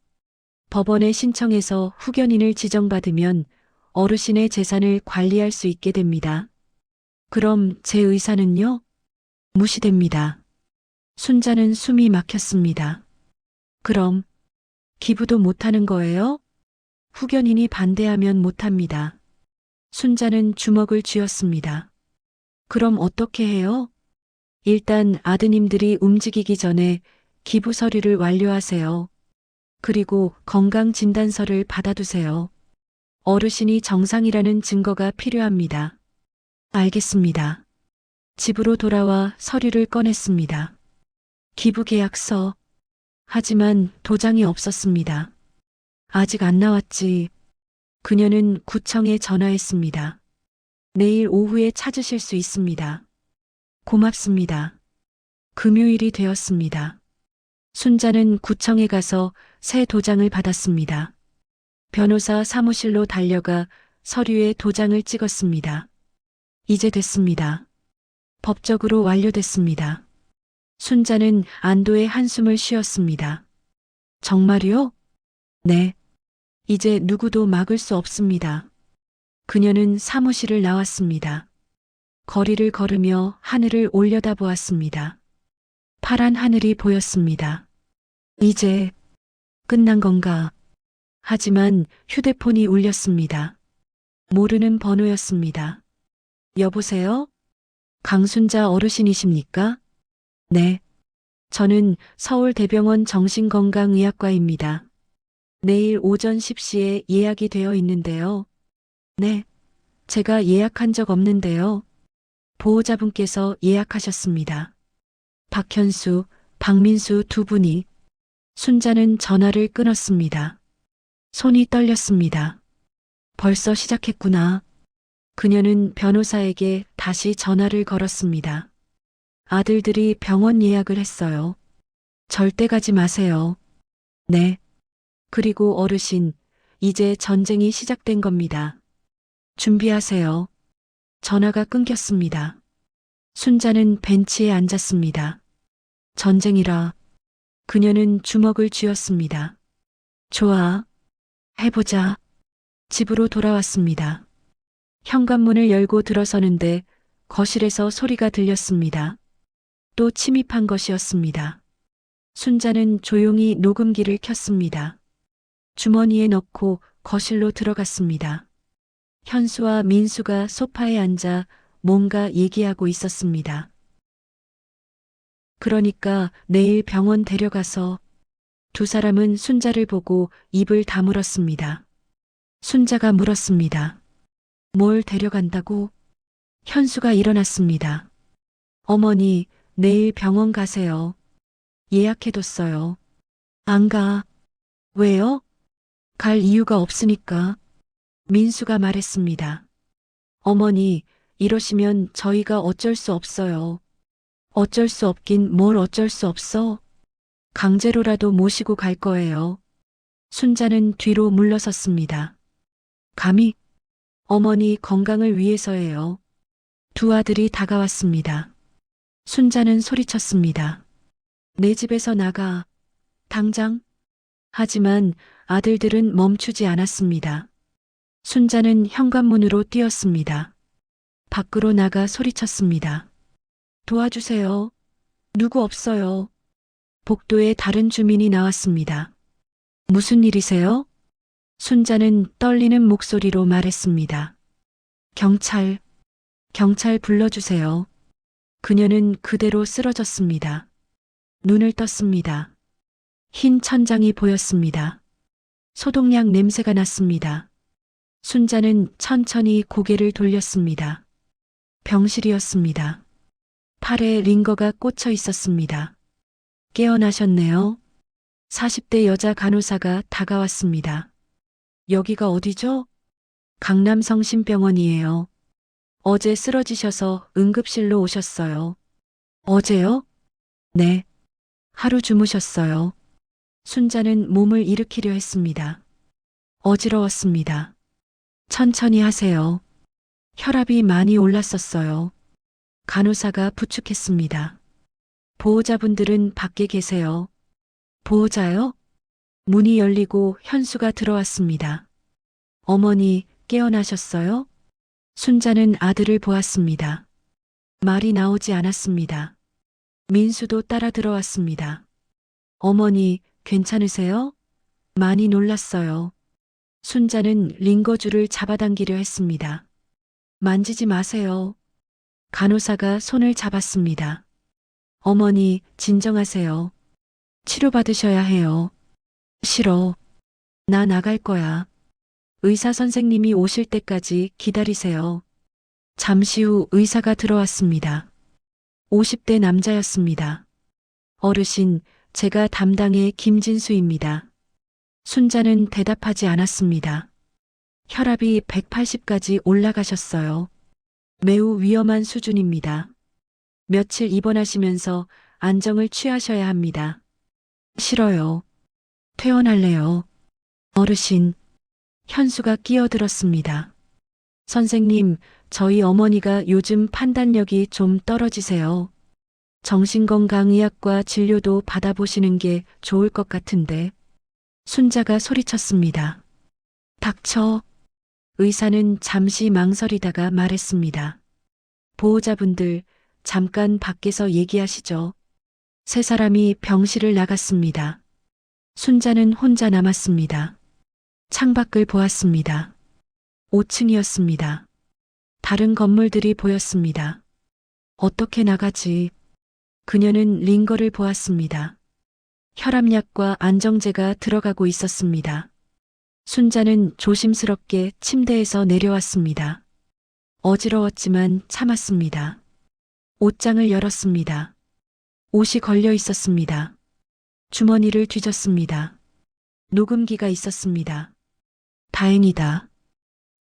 Speaker 1: 법원에 신청해서 후견인을 지정받으면 어르신의 재산을 관리할 수 있게 됩니다. 그럼 제 의사는요? 무시됩니다. 순자는 숨이 막혔습니다. 그럼 기부도 못하는 거예요? 후견인이 반대하면 못합니다. 순자는 주먹을 쥐었습니다. 그럼 어떻게 해요? 일단 아드님들이 움직이기 전에 기부 서류를 완료하세요. 그리고 건강진단서를 받아두세요. 어르신이 정상이라는 증거가 필요합니다. 알겠습니다. 집으로 돌아와 서류를 꺼냈습니다. 기부 계약서. 하지만 도장이 없었습니다. 아직 안 나왔지. 그녀는 구청에 전화했습니다. 내일 오후에 찾으실 수 있습니다. 고맙습니다. 금요일이 되었습니다. 순자는 구청에 가서 새 도장을 받았습니다. 변호사 사무실로 달려가 서류에 도장을 찍었습니다. 이제 됐습니다. 법적으로 완료됐습니다. 순자는 안도의 한숨을 쉬었습니다. 정말요? 네. 이제 누구도 막을 수 없습니다. 그녀는 사무실을 나왔습니다. 거리를 걸으며 하늘을 올려다보았습니다. 파란 하늘이 보였습니다. 이제 끝난 건가? 하지만 휴대폰이 울렸습니다. 모르는 번호였습니다. 여보세요? 강순자 어르신이십니까? 네. 저는 서울대병원 정신건강의학과입니다. 내일 오전 10시에 예약이 되어 있는데요. 네. 제가 예약한 적 없는데요. 보호자분께서 예약하셨습니다. 박현수, 박민수 두 분이. 순자는 전화를 끊었습니다. 손이 떨렸습니다. 벌써 시작했구나. 그녀는 변호사에게 다시 전화를 걸었습니다. 아들들이 병원 예약을 했어요. 절대 가지 마세요. 네. 그리고 어르신, 이제 전쟁이 시작된 겁니다. 준비하세요. 전화가 끊겼습니다. 순자는 벤치에 앉았습니다. 전쟁이라. 그녀는 주먹을 쥐었습니다. 좋아. 해보자. 집으로 돌아왔습니다. 현관문을 열고 들어서는데 거실에서 소리가 들렸습니다. 또 침입한 것이었습니다. 순자는 조용히 녹음기를 켰습니다. 주머니에 넣고 거실로 들어갔습니다. 현수와 민수가 소파에 앉아 뭔가 얘기하고 있었습니다. 그러니까 내일 병원 데려가서. 두 사람은 순자를 보고 입을 다물었습니다. 순자가 물었습니다. 뭘 데려간다고? 현수가 일어났습니다. 어머니, 내일 병원 가세요. 예약해뒀어요. 안 가. 왜요? 갈 이유가 없으니까. 민수가 말했습니다. 어머니, 이러시면 저희가 어쩔 수 없어요. 어쩔 수 없긴 뭘 어쩔 수 없어? 강제로라도 모시고 갈 거예요. 순자는 뒤로 물러섰습니다. 감히? 어머니 건강을 위해서예요. 두 아들이 다가왔습니다. 순자는 소리쳤습니다. 내 집에서 나가. 당장. 하지만 아들들은 멈추지 않았습니다. 순자는 현관문으로 뛰었습니다. 밖으로 나가 소리쳤습니다. 도와주세요. 누구 없어요. 복도에 다른 주민이 나왔습니다. 무슨 일이세요? 순자는 떨리는 목소리로 말했습니다. 경찰 불러주세요. 그녀는 그대로 쓰러졌습니다. 눈을 떴습니다. 흰 천장이 보였습니다. 소독약 냄새가 났습니다. 순자는 천천히 고개를 돌렸습니다. 병실이었습니다. 팔에 링거가 꽂혀 있었습니다. 깨어나셨네요. 40대 여자 간호사가 다가왔습니다. 여기가 어디죠? 강남성심병원이에요. 어제 쓰러지셔서 응급실로 오셨어요. 어제요? 네. 하루 주무셨어요. 순자는 몸을 일으키려 했습니다. 어지러웠습니다. 천천히 하세요. 혈압이 많이 올랐었어요. 간호사가 부축했습니다. 보호자분들은 밖에 계세요. 보호자요? 문이 열리고 현수가 들어왔습니다. 어머니, 깨어나셨어요? 순자는 아들을 보았습니다. 말이 나오지 않았습니다. 민수도 따라 들어왔습니다. 어머니, 괜찮으세요? 많이 놀랐어요. 순자는 링거줄을 잡아당기려 했습니다. 만지지 마세요. 간호사가 손을 잡았습니다. 어머니, 진정하세요. 치료받으셔야 해요. 싫어. 나 나갈 거야. 의사 선생님이 오실 때까지 기다리세요. 잠시 후 의사가 들어왔습니다. 50대 남자였습니다. 어르신, 제가 담당의 김진수입니다. 순자는 대답하지 않았습니다. 혈압이 180까지 올라가셨어요. 매우 위험한 수준입니다. 며칠 입원하시면서 안정을 취하셔야 합니다. 싫어요. 퇴원할래요. 어르신. 현수가 끼어들었습니다. 선생님, 저희 어머니가 요즘 판단력이 좀 떨어지세요. 정신건강의학과 진료도 받아보시는 게 좋을 것 같은데. 순자가 소리쳤습니다. 닥쳐. 의사는 잠시 망설이다가 말했습니다. 보호자분들, 잠깐 밖에서 얘기하시죠. 세 사람이 병실을 나갔습니다. 순자는 혼자 남았습니다. 창밖을 보았습니다. 5층이었습니다. 다른 건물들이 보였습니다. 어떻게 나가지? 그녀는 링거를 보았습니다. 혈압약과 안정제가 들어가고 있었습니다. 순자는 조심스럽게 침대에서 내려왔습니다. 어지러웠지만 참았습니다. 옷장을 열었습니다. 옷이 걸려 있었습니다. 주머니를 뒤졌습니다. 녹음기가 있었습니다. 다행이다.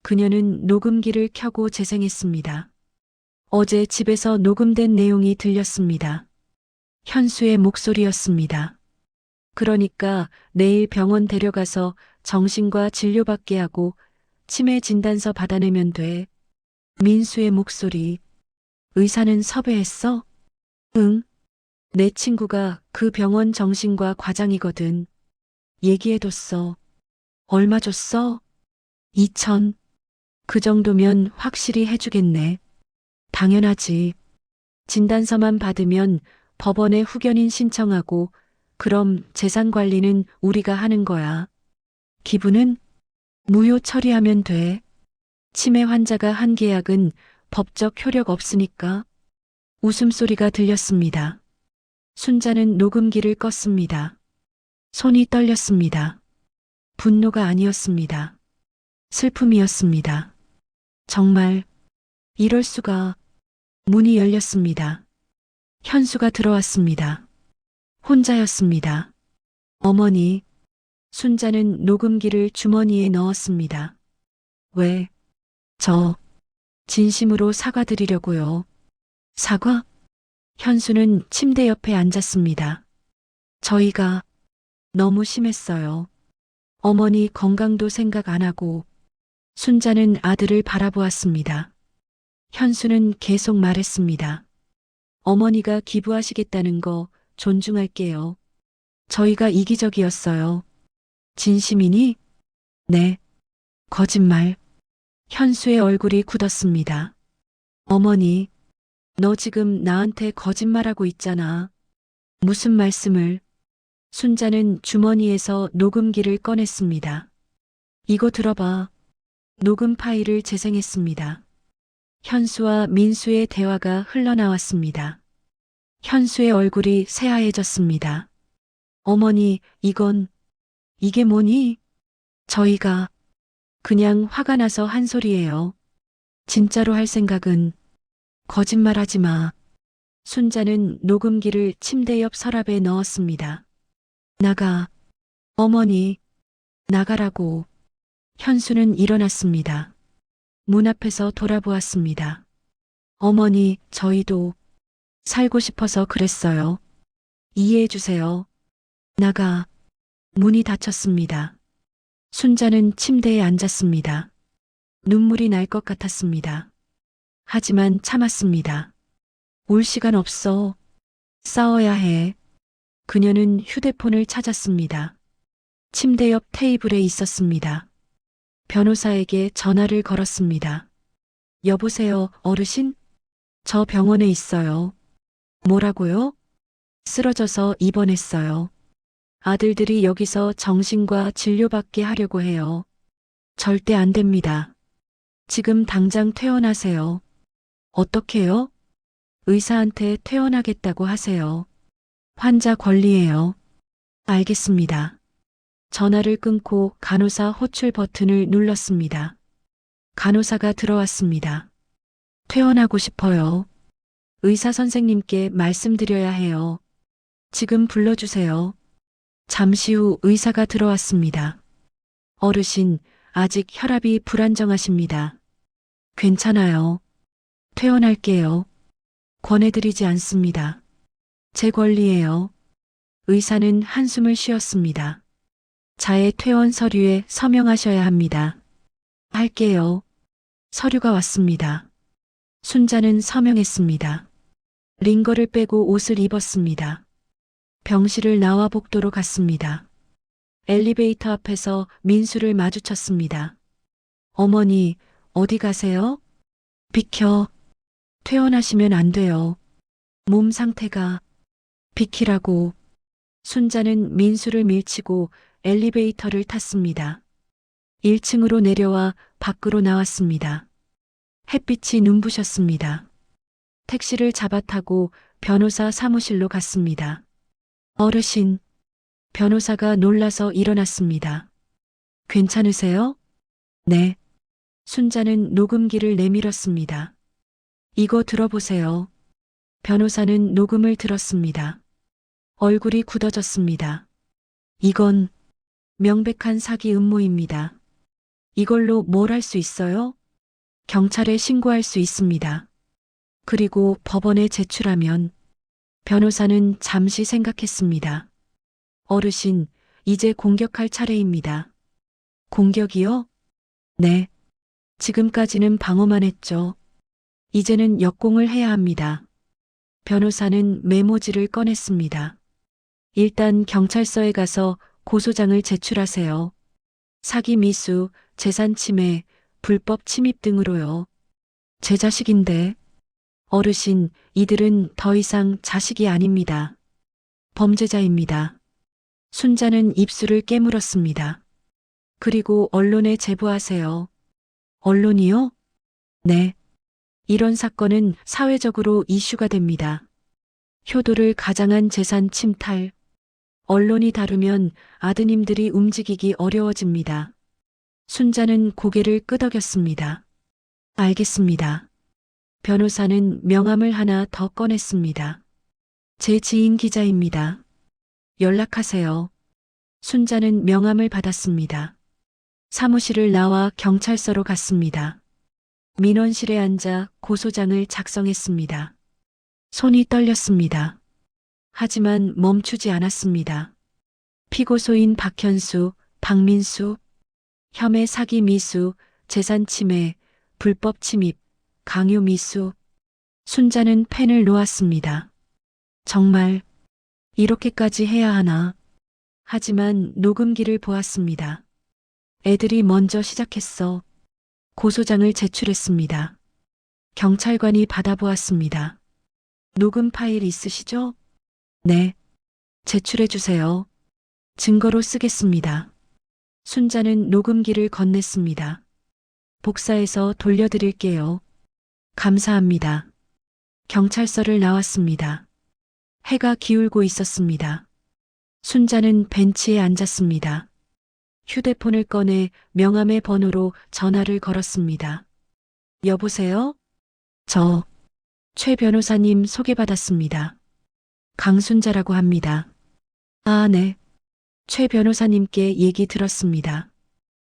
Speaker 1: 그녀는 녹음기를 켜고 재생했습니다. 어제 집에서 녹음된 내용이 들렸습니다. 현수의 목소리였습니다. 그러니까 내일 병원 데려가서 정신과 진료받게 하고 치매 진단서 받아내면 돼. 민수의 목소리. 의사는 섭외했어? 응. 내 친구가 그 병원 정신과 과장이거든. 얘기해뒀어. 얼마 줬어? 2천. 그 정도면 확실히 해주겠네. 당연하지. 진단서만 받으면 법원에 후견인 신청하고 그럼 재산 관리는 우리가 하는 거야. 기부는 무효 처리하면 돼. 치매 환자가 한 계약은 법적 효력 없으니까. 웃음소리가 들렸습니다. 순자는 녹음기를 껐습니다. 손이 떨렸습니다. 분노가 아니었습니다. 슬픔이었습니다. 정말 이럴 수가. 문이 열렸습니다. 현수가 들어왔습니다. 혼자였습니다. 어머니. 순자는 녹음기를 주머니에 넣었습니다. 왜? 저 진심으로 사과드리려고요. 사과? 현수는 침대 옆에 앉았습니다. 저희가 너무 심했어요. 어머니 건강도 생각 안 하고. 순자는 아들을 바라보았습니다. 현수는 계속 말했습니다. 어머니가 기부하시겠다는 거 존중할게요. 저희가 이기적이었어요. 진심이니? 네. 거짓말. 현수의 얼굴이 굳었습니다. 어머니, 너 지금 나한테 거짓말하고 있잖아. 무슨 말씀을? 순자는 주머니에서 녹음기를 꺼냈습니다. 이거 들어봐. 녹음 파일을 재생했습니다. 현수와 민수의 대화가 흘러나왔습니다. 현수의 얼굴이 새하얘졌습니다. 어머니, 이게 뭐니? 저희가 그냥 화가 나서 한 소리예요. 진짜로 할 생각은. 거짓말하지 마. 순자는 녹음기를 침대 옆 서랍에 넣었습니다. 나가. 어머니, 나가라고. 현수는 일어났습니다. 문 앞에서 돌아보았습니다. 어머니, 저희도 살고 싶어서 그랬어요. 이해해 주세요. 나가. 문이 닫혔습니다. 순자는 침대에 앉았습니다. 눈물이 날 것 같았습니다. 하지만 참았습니다. 올 시간 없어. 싸워야 해. 그녀는 휴대폰을 찾았습니다. 침대 옆 테이블에 있었습니다. 변호사에게 전화를 걸었습니다. 여보세요, 어르신? 저 병원에 있어요. 뭐라고요? 쓰러져서 입원했어요. 아들들이 여기서 정신과 진료받게 하려고 해요. 절대 안 됩니다. 지금 당장 퇴원하세요. 어떻게요? 의사한테 퇴원하겠다고 하세요. 환자 권리예요. 알겠습니다. 전화를 끊고 간호사 호출 버튼을 눌렀습니다. 간호사가 들어왔습니다. 퇴원하고 싶어요. 의사 선생님께 말씀드려야 해요. 지금 불러주세요. 잠시 후 의사가 들어왔습니다. 어르신, 아직 혈압이 불안정하십니다. 괜찮아요. 퇴원할게요. 권해드리지 않습니다. 제 권리예요. 의사는 한숨을 쉬었습니다. 자해 퇴원 서류에 서명하셔야 합니다. 할게요. 서류가 왔습니다. 순자는 서명했습니다. 링거를 빼고 옷을 입었습니다. 병실을 나와 복도로 갔습니다. 엘리베이터 앞에서 민수를 마주쳤습니다. 어머니, 어디 가세요? 비켜. 퇴원하시면 안 돼요. 몸 상태가. 비키라고. 순자는 민수를 밀치고 엘리베이터를 탔습니다. 1층으로 내려와 밖으로 나왔습니다. 햇빛이 눈부셨습니다. 택시를 잡아 타고 변호사 사무실로 갔습니다. 어르신. 변호사가 놀라서 일어났습니다. 괜찮으세요? 네. 순자는 녹음기를 내밀었습니다. 이거 들어보세요. 변호사는 녹음을 들었습니다. 얼굴이 굳어졌습니다. 이건 명백한 사기 음모입니다. 이걸로 뭘 할 수 있어요? 경찰에 신고할 수 있습니다. 그리고 법원에 제출하면. 변호사는 잠시 생각했습니다. 어르신, 이제 공격할 차례입니다. 공격이요? 네. 지금까지는 방어만 했죠. 이제는 역공을 해야 합니다. 변호사는 메모지를 꺼냈습니다. 일단 경찰서에 가서 고소장을 제출하세요. 사기 미수, 재산 침해, 불법 침입 등으로요. 제 자식인데. 어르신, 이들은 더 이상 자식이 아닙니다. 범죄자입니다. 순자는 입술을 깨물었습니다. 그리고 언론에 제보하세요. 언론이요? 네. 이런 사건은 사회적으로 이슈가 됩니다. 효도를 가장한 재산 침탈. 언론이 다루면 아드님들이 움직이기 어려워집니다. 순자는 고개를 끄덕였습니다. 알겠습니다. 변호사는 명함을 하나 더 꺼냈습니다. 제 지인 기자입니다. 연락하세요. 순자는 명함을 받았습니다. 사무실을 나와 경찰서로 갔습니다. 민원실에 앉아 고소장을 작성했습니다. 손이 떨렸습니다. 하지만 멈추지 않았습니다. 피고소인 박현수, 박민수, 혐의 사기 미수, 재산 침해, 불법 침입, 강요 미수. 순자는 펜을 놓았습니다. 정말 이렇게까지 해야 하나. 하지만 녹음기를 보았습니다. 애들이 먼저 시작했어. 고소장을 제출했습니다. 경찰관이 받아보았습니다. 녹음 파일 있으시죠? 네. 제출해 주세요. 증거로 쓰겠습니다. 순자는 녹음기를 건넸습니다. 복사해서 돌려드릴게요. 감사합니다. 경찰서를 나왔습니다. 해가 기울고 있었습니다. 순자는 벤치에 앉았습니다. 휴대폰을 꺼내 명함의 번호로 전화를 걸었습니다. 여보세요? 저 최 변호사님 소개받았습니다. 강순자라고 합니다. 아, 네. 최 변호사님께 얘기 들었습니다.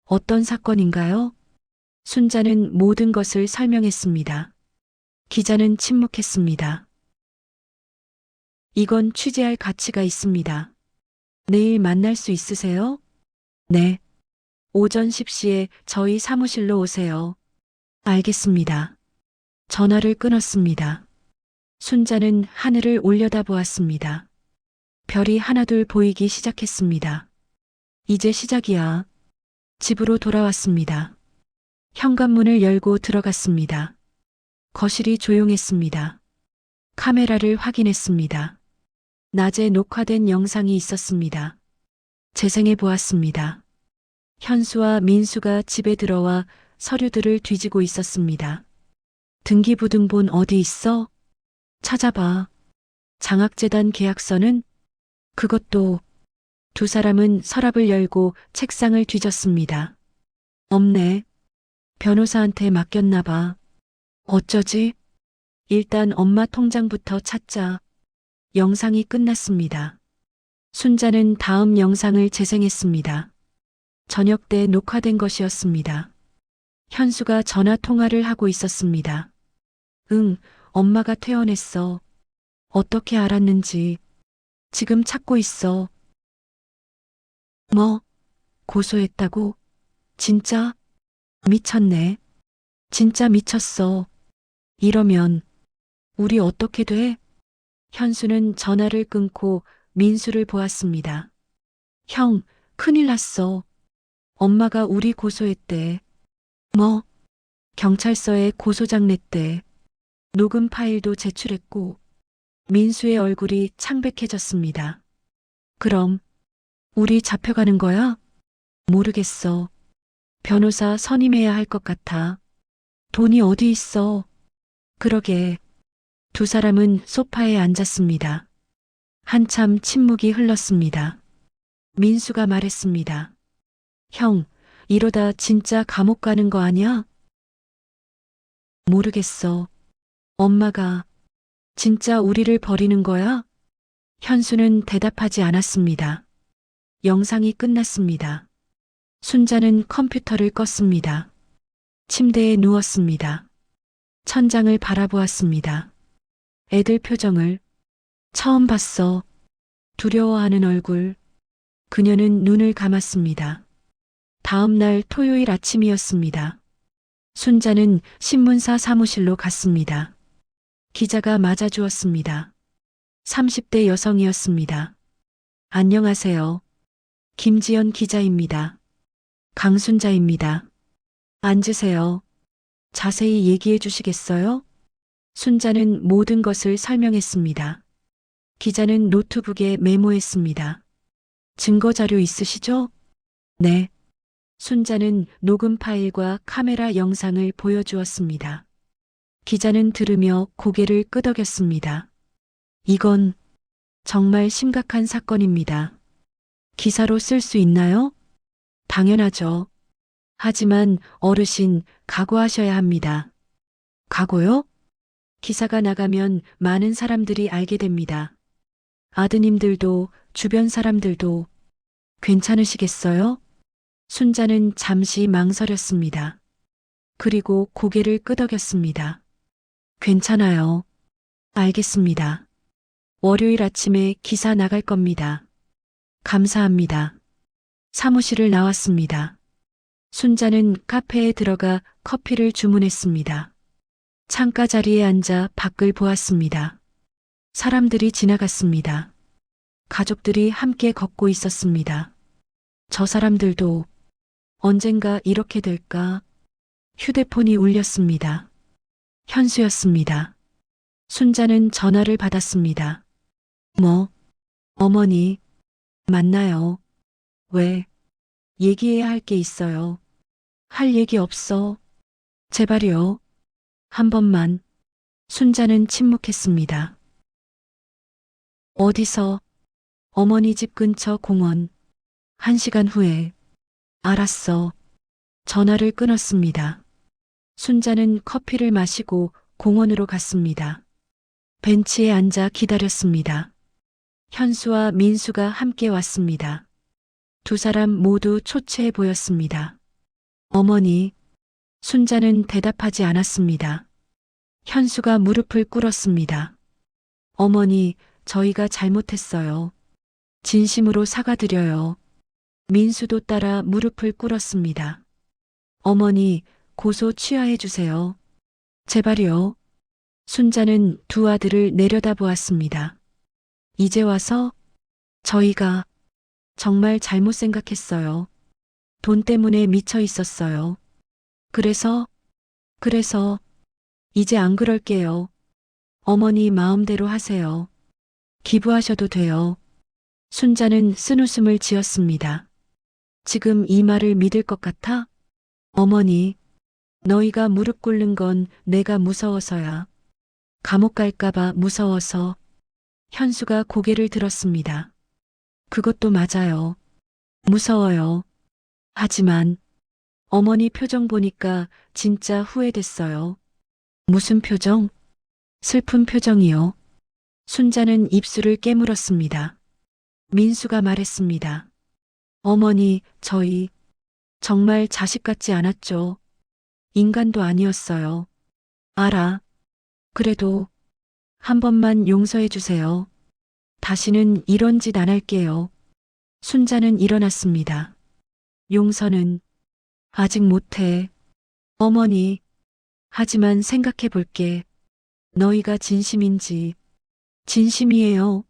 Speaker 1: 어떤 사건인가요? 순자는 모든 것을 설명했습니다. 기자는 침묵했습니다. 이건 취재할 가치가 있습니다. 내일 만날 수 있으세요? 네. 오전 10시에 저희 사무실로 오세요. 알겠습니다. 전화를 끊었습니다. 순자는 하늘을 올려다보았습니다. 별이 하나둘 보이기 시작했습니다. 이제 시작이야. 집으로 돌아왔습니다. 현관문을 열고 들어갔습니다. 거실이 조용했습니다. 카메라를 확인했습니다. 낮에 녹화된 영상이 있었습니다. 재생해 보았습니다. 현수와 민수가 집에 들어와 서류들을 뒤지고 있었습니다. 등기부등본 어디 있어? 찾아봐. 장학재단 계약서는? 그것도. 두 사람은 서랍을 열고 책상을 뒤졌습니다. 없네. 변호사한테 맡겼나 봐. 어쩌지? 일단 엄마 통장부터 찾자. 영상이 끝났습니다. 순자는 다음 영상을 재생했습니다. 저녁 때 녹화된 것이었습니다. 현수가 전화 통화를 하고 있었습니다. 응, 엄마가 퇴원했어. 어떻게 알았는지. 지금 찾고 있어. 뭐? 고소했다고? 진짜? 미쳤네. 진짜 미쳤어. 이러면 우리 어떻게 돼? 현수는 전화를 끊고 민수를 보았습니다. 형, 큰일 났어. 엄마가 우리 고소했대. 뭐? 경찰서에 고소장 냈대. 녹음 파일도 제출했고. 민수의 얼굴이 창백해졌습니다. 그럼 우리 잡혀가는 거야? 모르겠어. 변호사 선임해야 할 것 같아. 돈이 어디 있어? 그러게. 두 사람은 소파에 앉았습니다. 한참 침묵이 흘렀습니다. 민수가 말했습니다. 형, 이러다 진짜 감옥 가는 거 아니야? 모르겠어. 엄마가 진짜 우리를 버리는 거야? 현수는 대답하지 않았습니다. 영상이 끝났습니다. 순자는 컴퓨터를 껐습니다. 침대에 누웠습니다. 천장을 바라보았습니다. 애들 표정을 처음 봤어. 두려워하는 얼굴. 그녀는 눈을 감았습니다. 다음 날 토요일 아침이었습니다. 순자는 신문사 사무실로 갔습니다. 기자가 맞아주었습니다. 30대 여성이었습니다. 안녕하세요. 김지연 기자입니다. 강순자입니다. 앉으세요. 자세히 얘기해 주시겠어요? 순자는 모든 것을 설명했습니다. 기자는 노트북에 메모했습니다. 증거 자료 있으시죠? 네. 순자는 녹음 파일과 카메라 영상을 보여주었습니다. 기자는 들으며 고개를 끄덕였습니다. 이건 정말 심각한 사건입니다. 기사로 쓸 수 있나요? 당연하죠. 하지만 어르신 각오하셔야 합니다. 각오요? 기사가 나가면 많은 사람들이 알게 됩니다. 아드님들도 주변 사람들도 괜찮으시겠어요? 순자는 잠시 망설였습니다. 그리고 고개를 끄덕였습니다. 괜찮아요. 알겠습니다. 월요일 아침에 기사 나갈 겁니다. 감사합니다. 사무실을 나왔습니다. 순자는 카페에 들어가 커피를 주문했습니다. 창가 자리에 앉아 밖을 보았습니다. 사람들이 지나갔습니다. 가족들이 함께 걷고 있었습니다. 저 사람들도 언젠가 이렇게 될까? 휴대폰이 울렸습니다. 현수였습니다. 순자는 전화를 받았습니다. 어머니, 맞나요? 왜? 얘기해야 할 게 있어요. 할 얘기 없어. 제발요. 한 번만. 순자는 침묵했습니다. 어디서? 어머니 집 근처 공원. 1시간 후에. 알았어. 전화를 끊었습니다. 순자는 커피를 마시고 공원으로 갔습니다. 벤치에 앉아 기다렸습니다. 현수와 민수가 함께 왔습니다. 두 사람 모두 초췌해 보였습니다. 어머니, 순자는 대답하지 않았습니다. 현수가 무릎을 꿇었습니다. 어머니, 저희가 잘못했어요. 진심으로 사과드려요. 민수도 따라 무릎을 꿇었습니다. 어머니, 고소 취하해 주세요. 제발요. 순자는 두 아들을 내려다보았습니다. 이제 와서 저희가 정말 잘못 생각했어요. 돈 때문에 미쳐 있었어요. 그래서 이제 안 그럴게요. 어머니 마음대로 하세요. 기부하셔도 돼요. 순자는 쓴웃음을 지었습니다. 지금 이 말을 믿을 것 같아? 어머니, 너희가 무릎 꿇는 건 내가 무서워서야. 감옥 갈까봐 무서워서. 현수가 고개를 들었습니다. 그것도 맞아요. 무서워요. 하지만 어머니 표정 보니까 진짜 후회됐어요. 무슨 표정? 슬픈 표정이요. 순자는 입술을 깨물었습니다. 민수가 말했습니다. 어머니, 저희 정말 자식 같지 않았죠. 인간도 아니었어요. 알아. 그래도 한 번만 용서해 주세요. 다시는 이런 짓 안 할게요. 순자는 일어났습니다. 용서는 아직 못해. 어머니, 하지만 생각해 볼게. 너희가 진심인지. 진심이에요.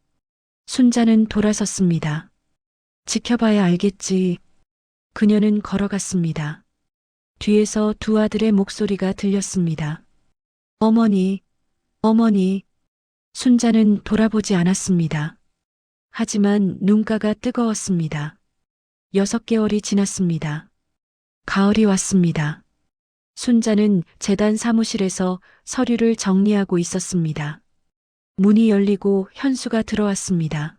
Speaker 1: 순자는 돌아섰습니다. 지켜봐야 알겠지. 그녀는 걸어갔습니다. 뒤에서 두 아들의 목소리가 들렸습니다. 어머니, 어머니. 순자는 돌아보지 않았습니다. 하지만 눈가가 뜨거웠습니다. 6개월이 지났습니다. 가을이 왔습니다. 순자는 재단 사무실에서 서류를 정리하고 있었습니다. 문이 열리고 현수가 들어왔습니다.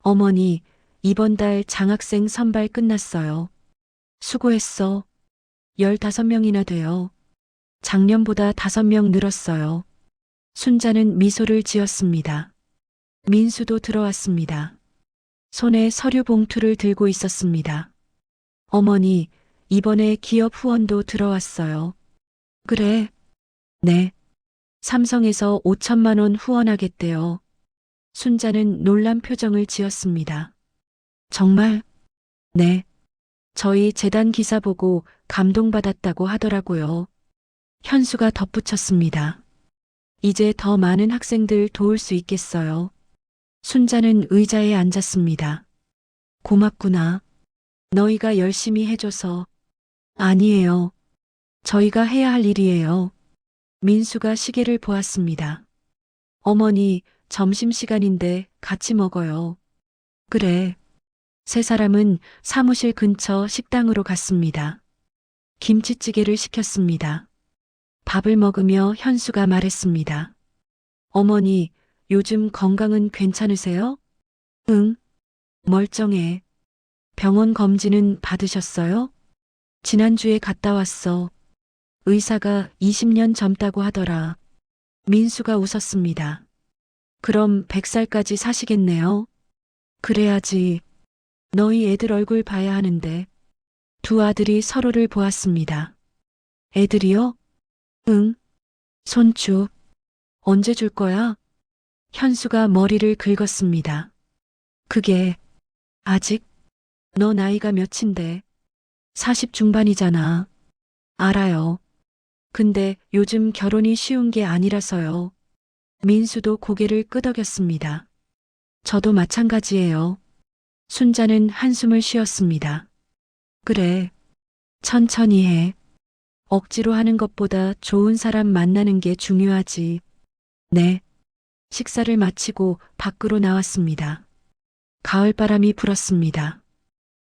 Speaker 1: 어머니, 이번 달 장학생 선발 끝났어요. 수고했어. 15명이나 돼요. 작년보다 5명 늘었어요. 순자는 미소를 지었습니다. 민수도 들어왔습니다. 손에 서류 봉투를 들고 있었습니다. 어머니, 이번에 기업 후원도 들어왔어요. 그래. 네. 삼성에서 5천만 원 후원하겠대요. 순자는 놀란 표정을 지었습니다. 정말? 네. 저희 재단 기사 보고 감동받았다고 하더라고요. 현수가 덧붙였습니다. 이제 더 많은 학생들 도울 수 있겠어요. 순자는 의자에 앉았습니다. 고맙구나. 너희가 열심히 해줘서. 아니에요. 저희가 해야 할 일이에요. 민수가 시계를 보았습니다. 어머니, 점심시간인데 같이 먹어요. 그래. 세 사람은 사무실 근처 식당으로 갔습니다. 김치찌개를 시켰습니다. 밥을 먹으며 현수가 말했습니다. 어머니, 요즘 건강은 괜찮으세요? 응, 멀쩡해. 병원 검진은 받으셨어요? 지난주에 갔다 왔어. 의사가 20년 젊다고 하더라. 민수가 웃었습니다. 그럼 100살까지 사시겠네요. 그래야지. 너희 애들 얼굴 봐야 하는데. 두 아들이 서로를 보았습니다. 애들이요? 응. 손주. 언제 줄 거야? 현수가 머리를 긁었습니다. 그게 아직 너 나이가 몇인데 40 중반이잖아. 알아요. 근데 요즘 결혼이 쉬운 게 아니라서요. 민수도 고개를 끄덕였습니다. 저도 마찬가지예요. 순자는 한숨을 쉬었습니다. 그래. 천천히 해. 억지로 하는 것보다 좋은 사람 만나는 게 중요하지. 네. 식사를 마치고 밖으로 나왔습니다. 가을바람이 불었습니다.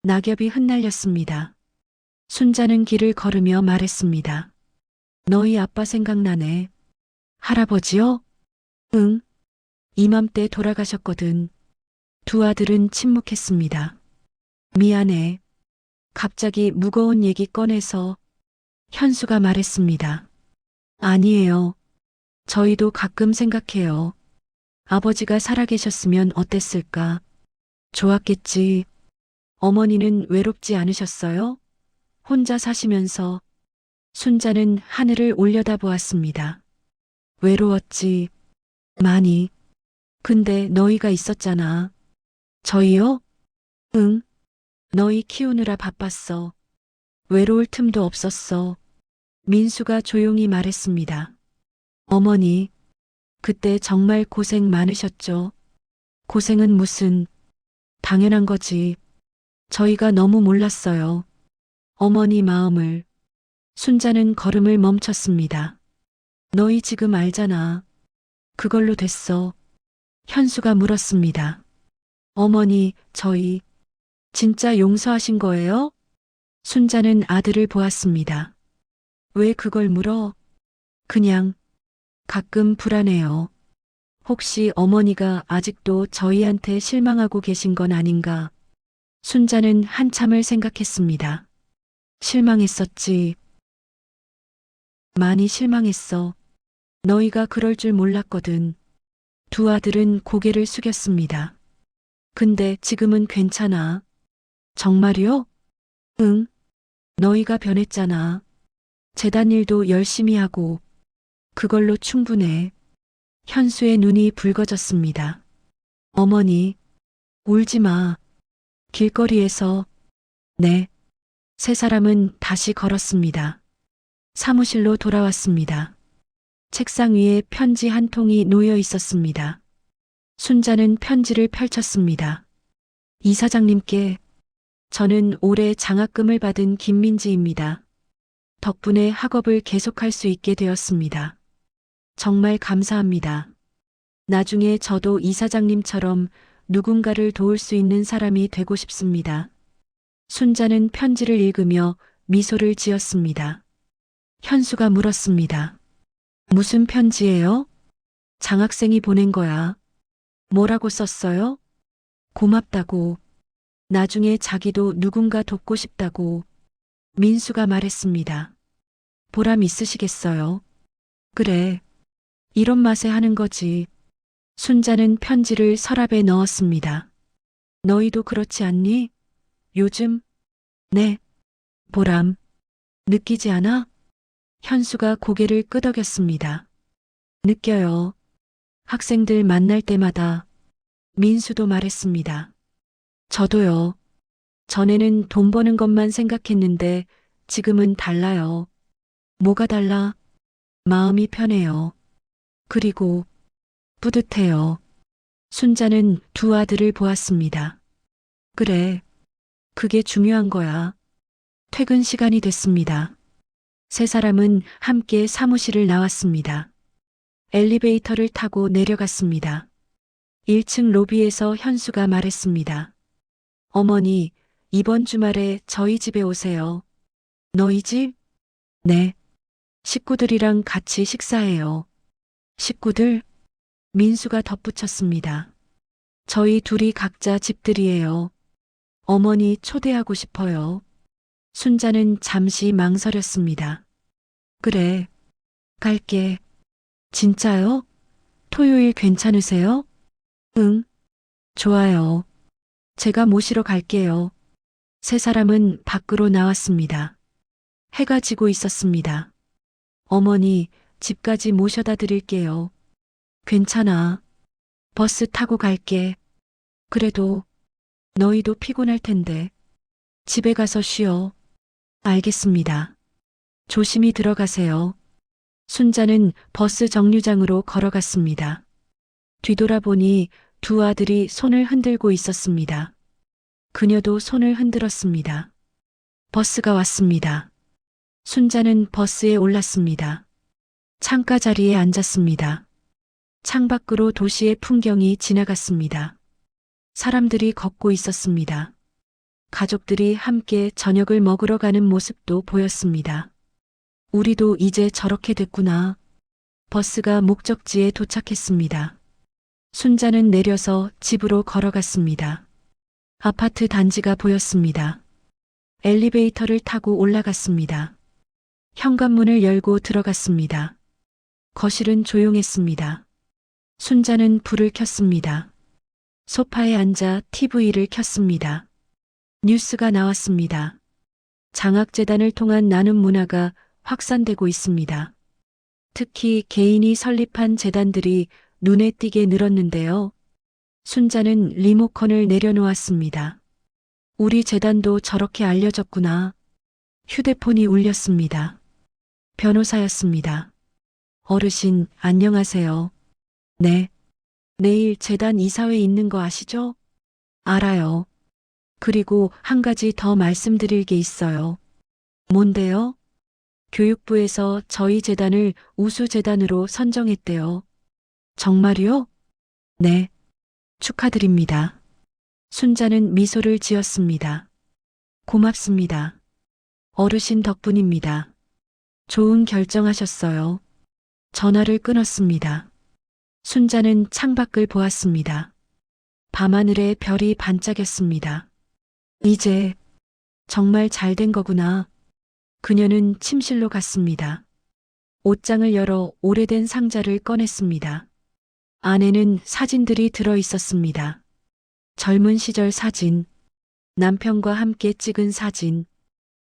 Speaker 1: 낙엽이 흩날렸습니다. 순자는 길을 걸으며 말했습니다. 너희 아빠 생각나네. 할아버지요? 응. 이맘때 돌아가셨거든. 두 아들은 침묵했습니다. 미안해. 갑자기 무거운 얘기 꺼내서 현수가 말했습니다. 아니에요. 저희도 가끔 생각해요. 아버지가 살아계셨으면 어땠을까? 좋았겠지. 어머니는 외롭지 않으셨어요? 혼자 사시면서 순자는 하늘을 올려다보았습니다. 외로웠지. 많이. 근데 너희가 있었잖아. 저희요? 응. 너희 키우느라 바빴어. 외로울 틈도 없었어. 민수가 조용히 말했습니다. 어머니, 그때 정말 고생 많으셨죠? 고생은 무슨, 당연한 거지. 저희가 너무 몰랐어요. 어머니 마음을. 순자는 걸음을 멈췄습니다. 너희 지금 알잖아. 그걸로 됐어. 현수가 물었습니다. 어머니, 저희, 진짜 용서하신 거예요? 순자는 아들을 보았습니다. 왜 그걸 물어? 그냥, 가끔 불안해요. 혹시 어머니가 아직도 저희한테 실망하고 계신 건 아닌가? 순자는 한참을 생각했습니다. 실망했었지. 많이 실망했어. 너희가 그럴 줄 몰랐거든. 두 아들은 고개를 숙였습니다. 근데 지금은 괜찮아. 정말이요? 응. 너희가 변했잖아. 재단 일도 열심히 하고 그걸로 충분해. 현수의 눈이 붉어졌습니다. 어머니, 울지 마. 길거리에서 네. 세 사람은 다시 걸었습니다. 사무실로 돌아왔습니다. 책상 위에 편지 한 통이 놓여 있었습니다. 순자는 편지를 펼쳤습니다. 이사장님께 저는 올해 장학금을 받은 김민지입니다. 덕분에 학업을 계속할 수 있게 되었습니다. 정말 감사합니다. 나중에 저도 이사장님처럼 누군가를 도울 수 있는 사람이 되고 싶습니다. 순자는 편지를 읽으며 미소를 지었습니다. 현수가 물었습니다. 무슨 편지예요? 장학생이 보낸 거야. 뭐라고 썼어요? 고맙다고. 나중에 자기도 누군가 돕고 싶다고. 민수가 말했습니다. 보람 있으시겠어요? 그래. 이런 맛에 하는 거지. 순자는 편지를 서랍에 넣었습니다. 너희도 그렇지 않니? 요즘? 네. 보람. 느끼지 않아? 현수가 고개를 끄덕였습니다. 느껴요. 학생들 만날 때마다. 민수도 말했습니다. 저도요. 전에는 돈 버는 것만 생각했는데 지금은 달라요. 뭐가 달라? 마음이 편해요. 그리고 뿌듯해요. 순자는 두 아들을 보았습니다. 그래. 그게 중요한 거야. 퇴근 시간이 됐습니다. 세 사람은 함께 사무실을 나왔습니다. 엘리베이터를 타고 내려갔습니다. 1층 로비에서 현수가 말했습니다. 어머니, 이번 주말에 저희 집에 오세요. 너희 집? 네. 식구들이랑 같이 식사해요. 식구들? 민수가 덧붙였습니다. 저희 둘이 각자 집들이에요. 어머니 초대하고 싶어요. 순자는 잠시 망설였습니다. 그래, 갈게. 진짜요? 토요일 괜찮으세요? 응, 좋아요. 제가 모시러 갈게요. 세 사람은 밖으로 나왔습니다. 해가 지고 있었습니다. 어머니, 집까지 모셔다 드릴게요. 괜찮아. 버스 타고 갈게. 그래도 너희도 피곤할 텐데. 집에 가서 쉬어. 알겠습니다. 조심히 들어가세요. 순자는 버스 정류장으로 걸어갔습니다. 뒤돌아보니 두 아들이 손을 흔들고 있었습니다. 그녀도 손을 흔들었습니다. 버스가 왔습니다. 순자는 버스에 올랐습니다. 창가 자리에 앉았습니다. 창밖으로 도시의 풍경이 지나갔습니다. 사람들이 걷고 있었습니다. 가족들이 함께 저녁을 먹으러 가는 모습도 보였습니다. 우리도 이제 저렇게 됐구나. 버스가 목적지에 도착했습니다. 순자는 내려서 집으로 걸어갔습니다. 아파트 단지가 보였습니다. 엘리베이터를 타고 올라갔습니다. 현관문을 열고 들어갔습니다. 거실은 조용했습니다. 순자는 불을 켰습니다. 소파에 앉아 TV를 켰습니다. 뉴스가 나왔습니다. 장학재단을 통한 나눔 문화가 확산되고 있습니다. 특히 개인이 설립한 재단들이 눈에 띄게 늘었는데요. 순자는 리모컨을 내려놓았습니다. 우리 재단도 저렇게 알려졌구나. 휴대폰이 울렸습니다. 변호사였습니다. 어르신, 안녕하세요. 네. 내일 재단 이사회 있는 거 아시죠? 알아요. 그리고 한 가지 더 말씀드릴 게 있어요. 뭔데요? 교육부에서 저희 재단을 우수재단으로 선정했대요. 정말요? 네. 축하드립니다. 순자는 미소를 지었습니다. 고맙습니다. 어르신 덕분입니다. 좋은 결정하셨어요. 전화를 끊었습니다. 순자는 창밖을 보았습니다. 밤하늘에 별이 반짝였습니다. 이제 정말 잘 된 거구나. 그녀는 침실로 갔습니다. 옷장을 열어 오래된 상자를 꺼냈습니다. 안에는 사진들이 들어 있었습니다. 젊은 시절 사진, 남편과 함께 찍은 사진,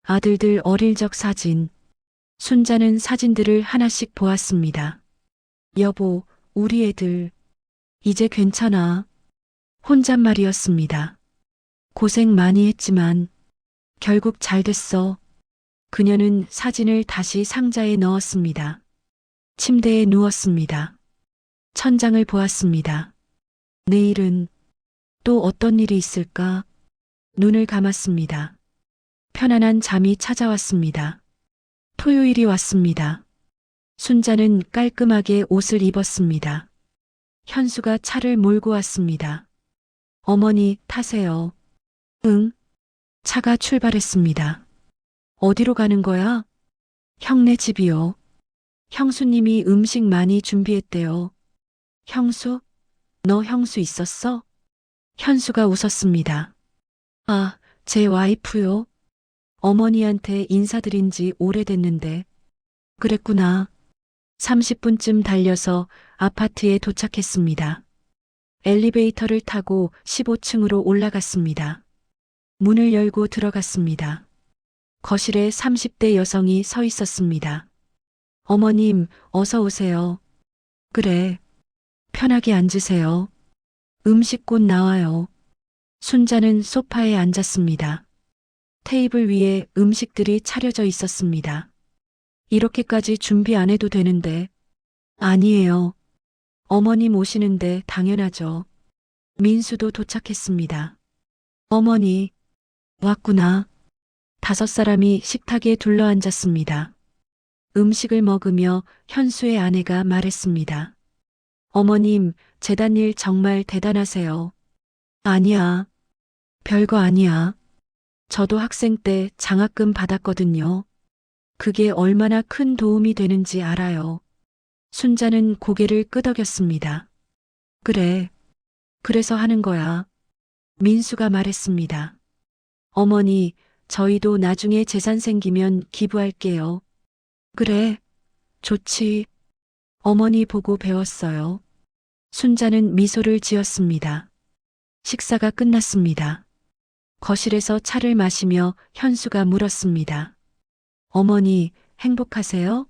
Speaker 1: 아들들 어릴 적 사진. 순자는 사진들을 하나씩 보았습니다. 여보, 우리 애들, 이제 괜찮아. 혼잣말이었습니다. 고생 많이 했지만, 결국 잘 됐어. 그녀는 사진을 다시 상자에 넣었습니다. 침대에 누웠습니다. 천장을 보았습니다. 내일은 또 어떤 일이 있을까? 눈을 감았습니다. 편안한 잠이 찾아왔습니다. 토요일이 왔습니다. 순자는 깔끔하게 옷을 입었습니다. 현수가 차를 몰고 왔습니다. 어머니, 타세요. 응. 차가 출발했습니다. 어디로 가는 거야? 형네 집이요. 형수님이 음식 많이 준비했대요. 형수? 너 형수 있었어? 현수가 웃었습니다. 아, 제 와이프요. 어머니한테 인사드린 지 오래됐는데. 그랬구나. 30분쯤 달려서 아파트에 도착했습니다. 엘리베이터를 타고 15층으로 올라갔습니다. 문을 열고 들어갔습니다. 거실에 30대 여성이 서 있었습니다. 어머님, 어서 오세요. 그래. 편하게 앉으세요. 음식 곧 나와요. 순자는 소파에 앉았습니다. 테이블 위에 음식들이 차려져 있었습니다. 이렇게까지 준비 안 해도 되는데. 아니에요. 어머님 오시는데 당연하죠. 민수도 도착했습니다. 어머니, 왔구나. 5사람이 식탁에 둘러앉았습니다. 음식을 먹으며 현수의 아내가 말했습니다. 어머님, 재단 일 정말 대단하세요. 아니야. 별거 아니야. 저도 학생 때 장학금 받았거든요. 그게 얼마나 큰 도움이 되는지 알아요. 순자는 고개를 끄덕였습니다. 그래. 그래서 하는 거야. 민수가 말했습니다. 어머니, 저희도 나중에 재산 생기면 기부할게요. 그래. 좋지. 어머니 보고 배웠어요. 순자는 미소를 지었습니다. 식사가 끝났습니다. 거실에서 차를 마시며 현수가 물었습니다. 어머니, 행복하세요?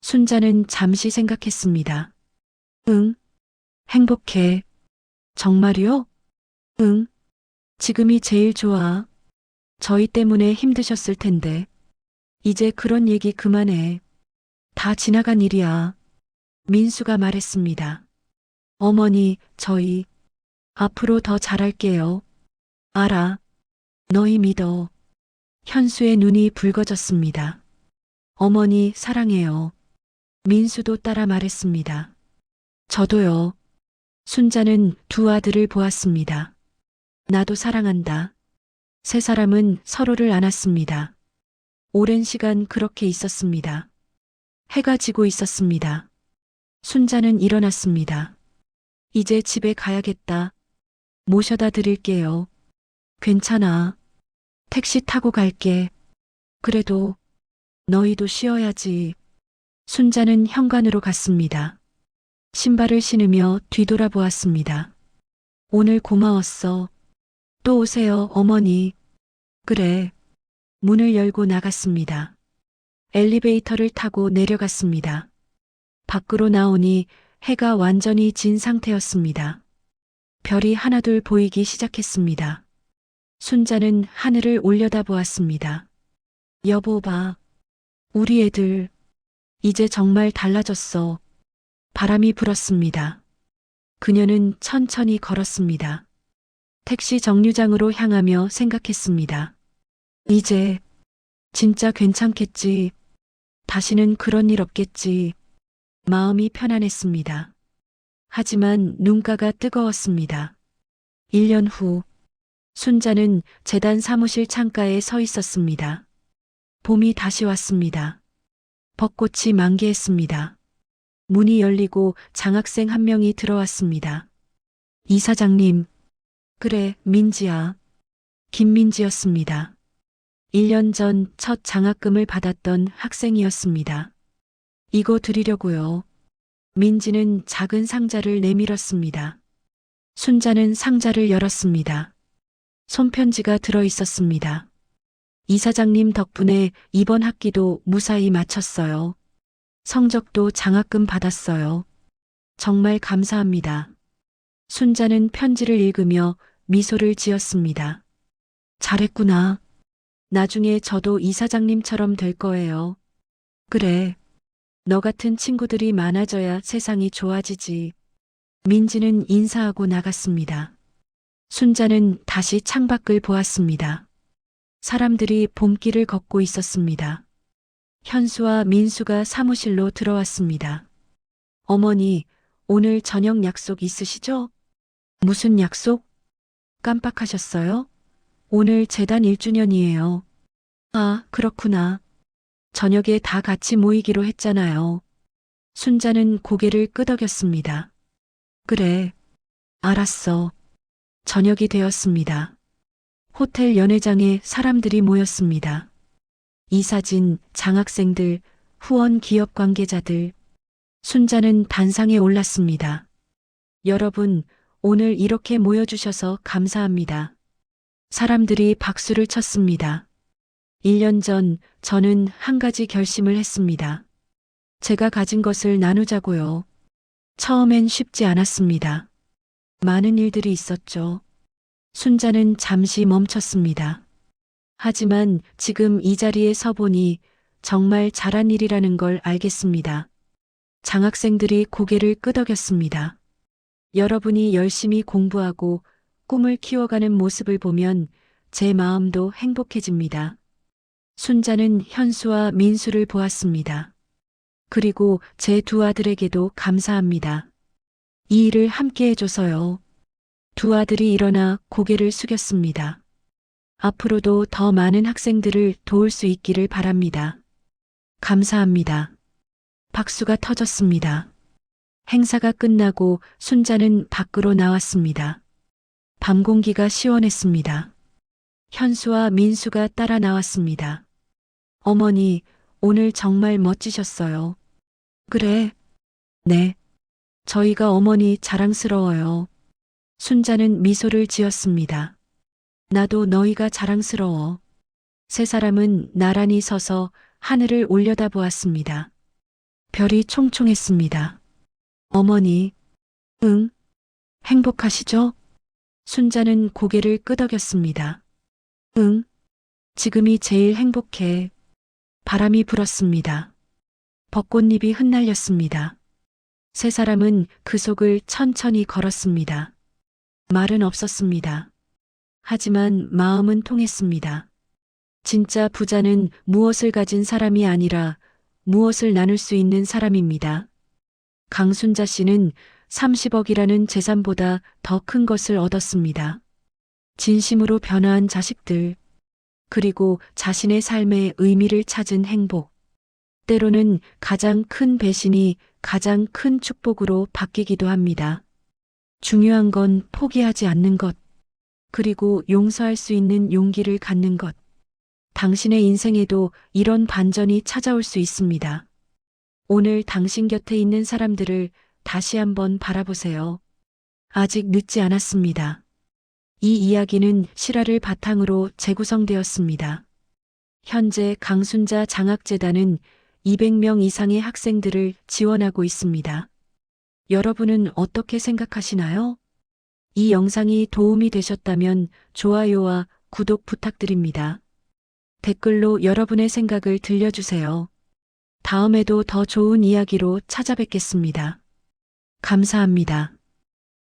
Speaker 1: 순자는 잠시 생각했습니다. 응, 행복해. 정말요? 응, 지금이 제일 좋아. 저희 때문에 힘드셨을 텐데. 이제 그런 얘기 그만해. 다 지나간 일이야. 민수가 말했습니다. 어머니, 저희 앞으로 더 잘할게요. 알아. 너희 믿어. 현수의 눈이 붉어졌습니다. 어머니, 사랑해요. 민수도 따라 말했습니다. 저도요. 순자는 두 아들을 보았습니다. 나도 사랑한다. 세 사람은 서로를 안았습니다. 오랜 시간 그렇게 있었습니다. 해가 지고 있었습니다. 순자는 일어났습니다. 이제 집에 가야겠다. 모셔다 드릴게요. 괜찮아. 택시 타고 갈게. 그래도 너희도 쉬어야지. 순자는 현관으로 갔습니다. 신발을 신으며 뒤돌아보았습니다. 오늘 고마웠어. 또 오세요, 어머니. 그래. 문을 열고 나갔습니다. 엘리베이터를 타고 내려갔습니다. 밖으로 나오니 해가 완전히 진 상태였습니다. 별이 하나둘 보이기 시작했습니다. 순자는 하늘을 올려다보았습니다. 여보 봐. 우리 애들. 이제 정말 달라졌어. 바람이 불었습니다. 그녀는 천천히 걸었습니다. 택시 정류장으로 향하며 생각했습니다. 이제 진짜 괜찮겠지. 다시는 그런 일 없겠지. 마음이 편안했습니다. 하지만 눈가가 뜨거웠습니다. 1년 후, 순자는 재단 사무실 창가에 서 있었습니다. 봄이 다시 왔습니다. 벚꽃이 만개했습니다. 문이 열리고 장학생 한 명이 들어왔습니다. 이사장님. 그래, 민지야. 김민지였습니다. 1년 전 첫 장학금을 받았던 학생이었습니다. 이거 드리려고요. 민지는 작은 상자를 내밀었습니다. 순자는 상자를 열었습니다. 손편지가 들어 있었습니다. 이사장님 덕분에 이번 학기도 무사히 마쳤어요. 성적도 장학금 받았어요. 정말 감사합니다. 순자는 편지를 읽으며 미소를 지었습니다. 잘했구나. 나중에 저도 이사장님처럼 될 거예요. 그래. 너 같은 친구들이 많아져야 세상이 좋아지지. 민지는 인사하고 나갔습니다. 순자는 다시 창밖을 보았습니다. 사람들이 봄길을 걷고 있었습니다. 현수와 민수가 사무실로 들어왔습니다. 어머니, 오늘 저녁 약속 있으시죠? 무슨 약속? 깜빡하셨어요? 오늘 재단 1주년이에요. 아, 그렇구나. 저녁에 다 같이 모이기로 했잖아요. 순자는 고개를 끄덕였습니다. 그래. 알았어. 저녁이 되었습니다. 호텔 연회장에 사람들이 모였습니다. 이사진, 장학생들, 후원 기업 관계자들. 순자는 단상에 올랐습니다. 여러분, 오늘 이렇게 모여주셔서 감사합니다. 사람들이 박수를 쳤습니다. 1년 전 저는 한 가지 결심을 했습니다. 제가 가진 것을 나누자고요. 처음엔 쉽지 않았습니다. 많은 일들이 있었죠. 순자는 잠시 멈췄습니다. 하지만 지금 이 자리에 서보니 정말 잘한 일이라는 걸 알겠습니다. 장학생들이 고개를 끄덕였습니다. 여러분이 열심히 공부하고 꿈을 키워가는 모습을 보면 제 마음도 행복해집니다. 순자는 현수와 민수를 보았습니다. 그리고 제 두 아들에게도 감사합니다. 이 일을 함께 해줘서요. 두 아들이 일어나 고개를 숙였습니다. 앞으로도 더 많은 학생들을 도울 수 있기를 바랍니다. 감사합니다. 박수가 터졌습니다. 행사가 끝나고 순자는 밖으로 나왔습니다. 밤 공기가 시원했습니다. 현수와 민수가 따라 나왔습니다. 어머니, 오늘 정말 멋지셨어요. 그래. 네. 저희가 어머니 자랑스러워요. 순자는 미소를 지었습니다. 나도 너희가 자랑스러워. 세 사람은 나란히 서서 하늘을 올려다보았습니다. 별이 총총했습니다. 어머니, 응? 행복하시죠? 순자는 고개를 끄덕였습니다. 응? 지금이 제일 행복해. 바람이 불었습니다. 벚꽃잎이 흩날렸습니다. 세 사람은 그 속을 천천히 걸었습니다. 말은 없었습니다. 하지만 마음은 통했습니다. 진짜 부자는 무엇을 가진 사람이 아니라 무엇을 나눌 수 있는 사람입니다. 강순자 씨는 30억이라는 재산보다 더 큰 것을 얻었습니다. 진심으로 변화한 자식들, 그리고 자신의 삶의 의미를 찾은 행복. 때로는 가장 큰 배신이 가장 큰 축복으로 바뀌기도 합니다. 중요한 건 포기하지 않는 것, 그리고 용서할 수 있는 용기를 갖는 것. 당신의 인생에도 이런 반전이 찾아올 수 있습니다. 오늘 당신 곁에 있는 사람들을 다시 한번 바라보세요. 아직 늦지 않았습니다. 이 이야기는 실화를 바탕으로 재구성되었습니다. 현재 강순자 장학재단은 200명 이상의 학생들을 지원하고 있습니다. 여러분은 어떻게 생각하시나요? 이 영상이 도움이 되셨다면 좋아요와 구독 부탁드립니다. 댓글로 여러분의 생각을 들려주세요. 다음에도 더 좋은 이야기로 찾아뵙겠습니다. 감사합니다.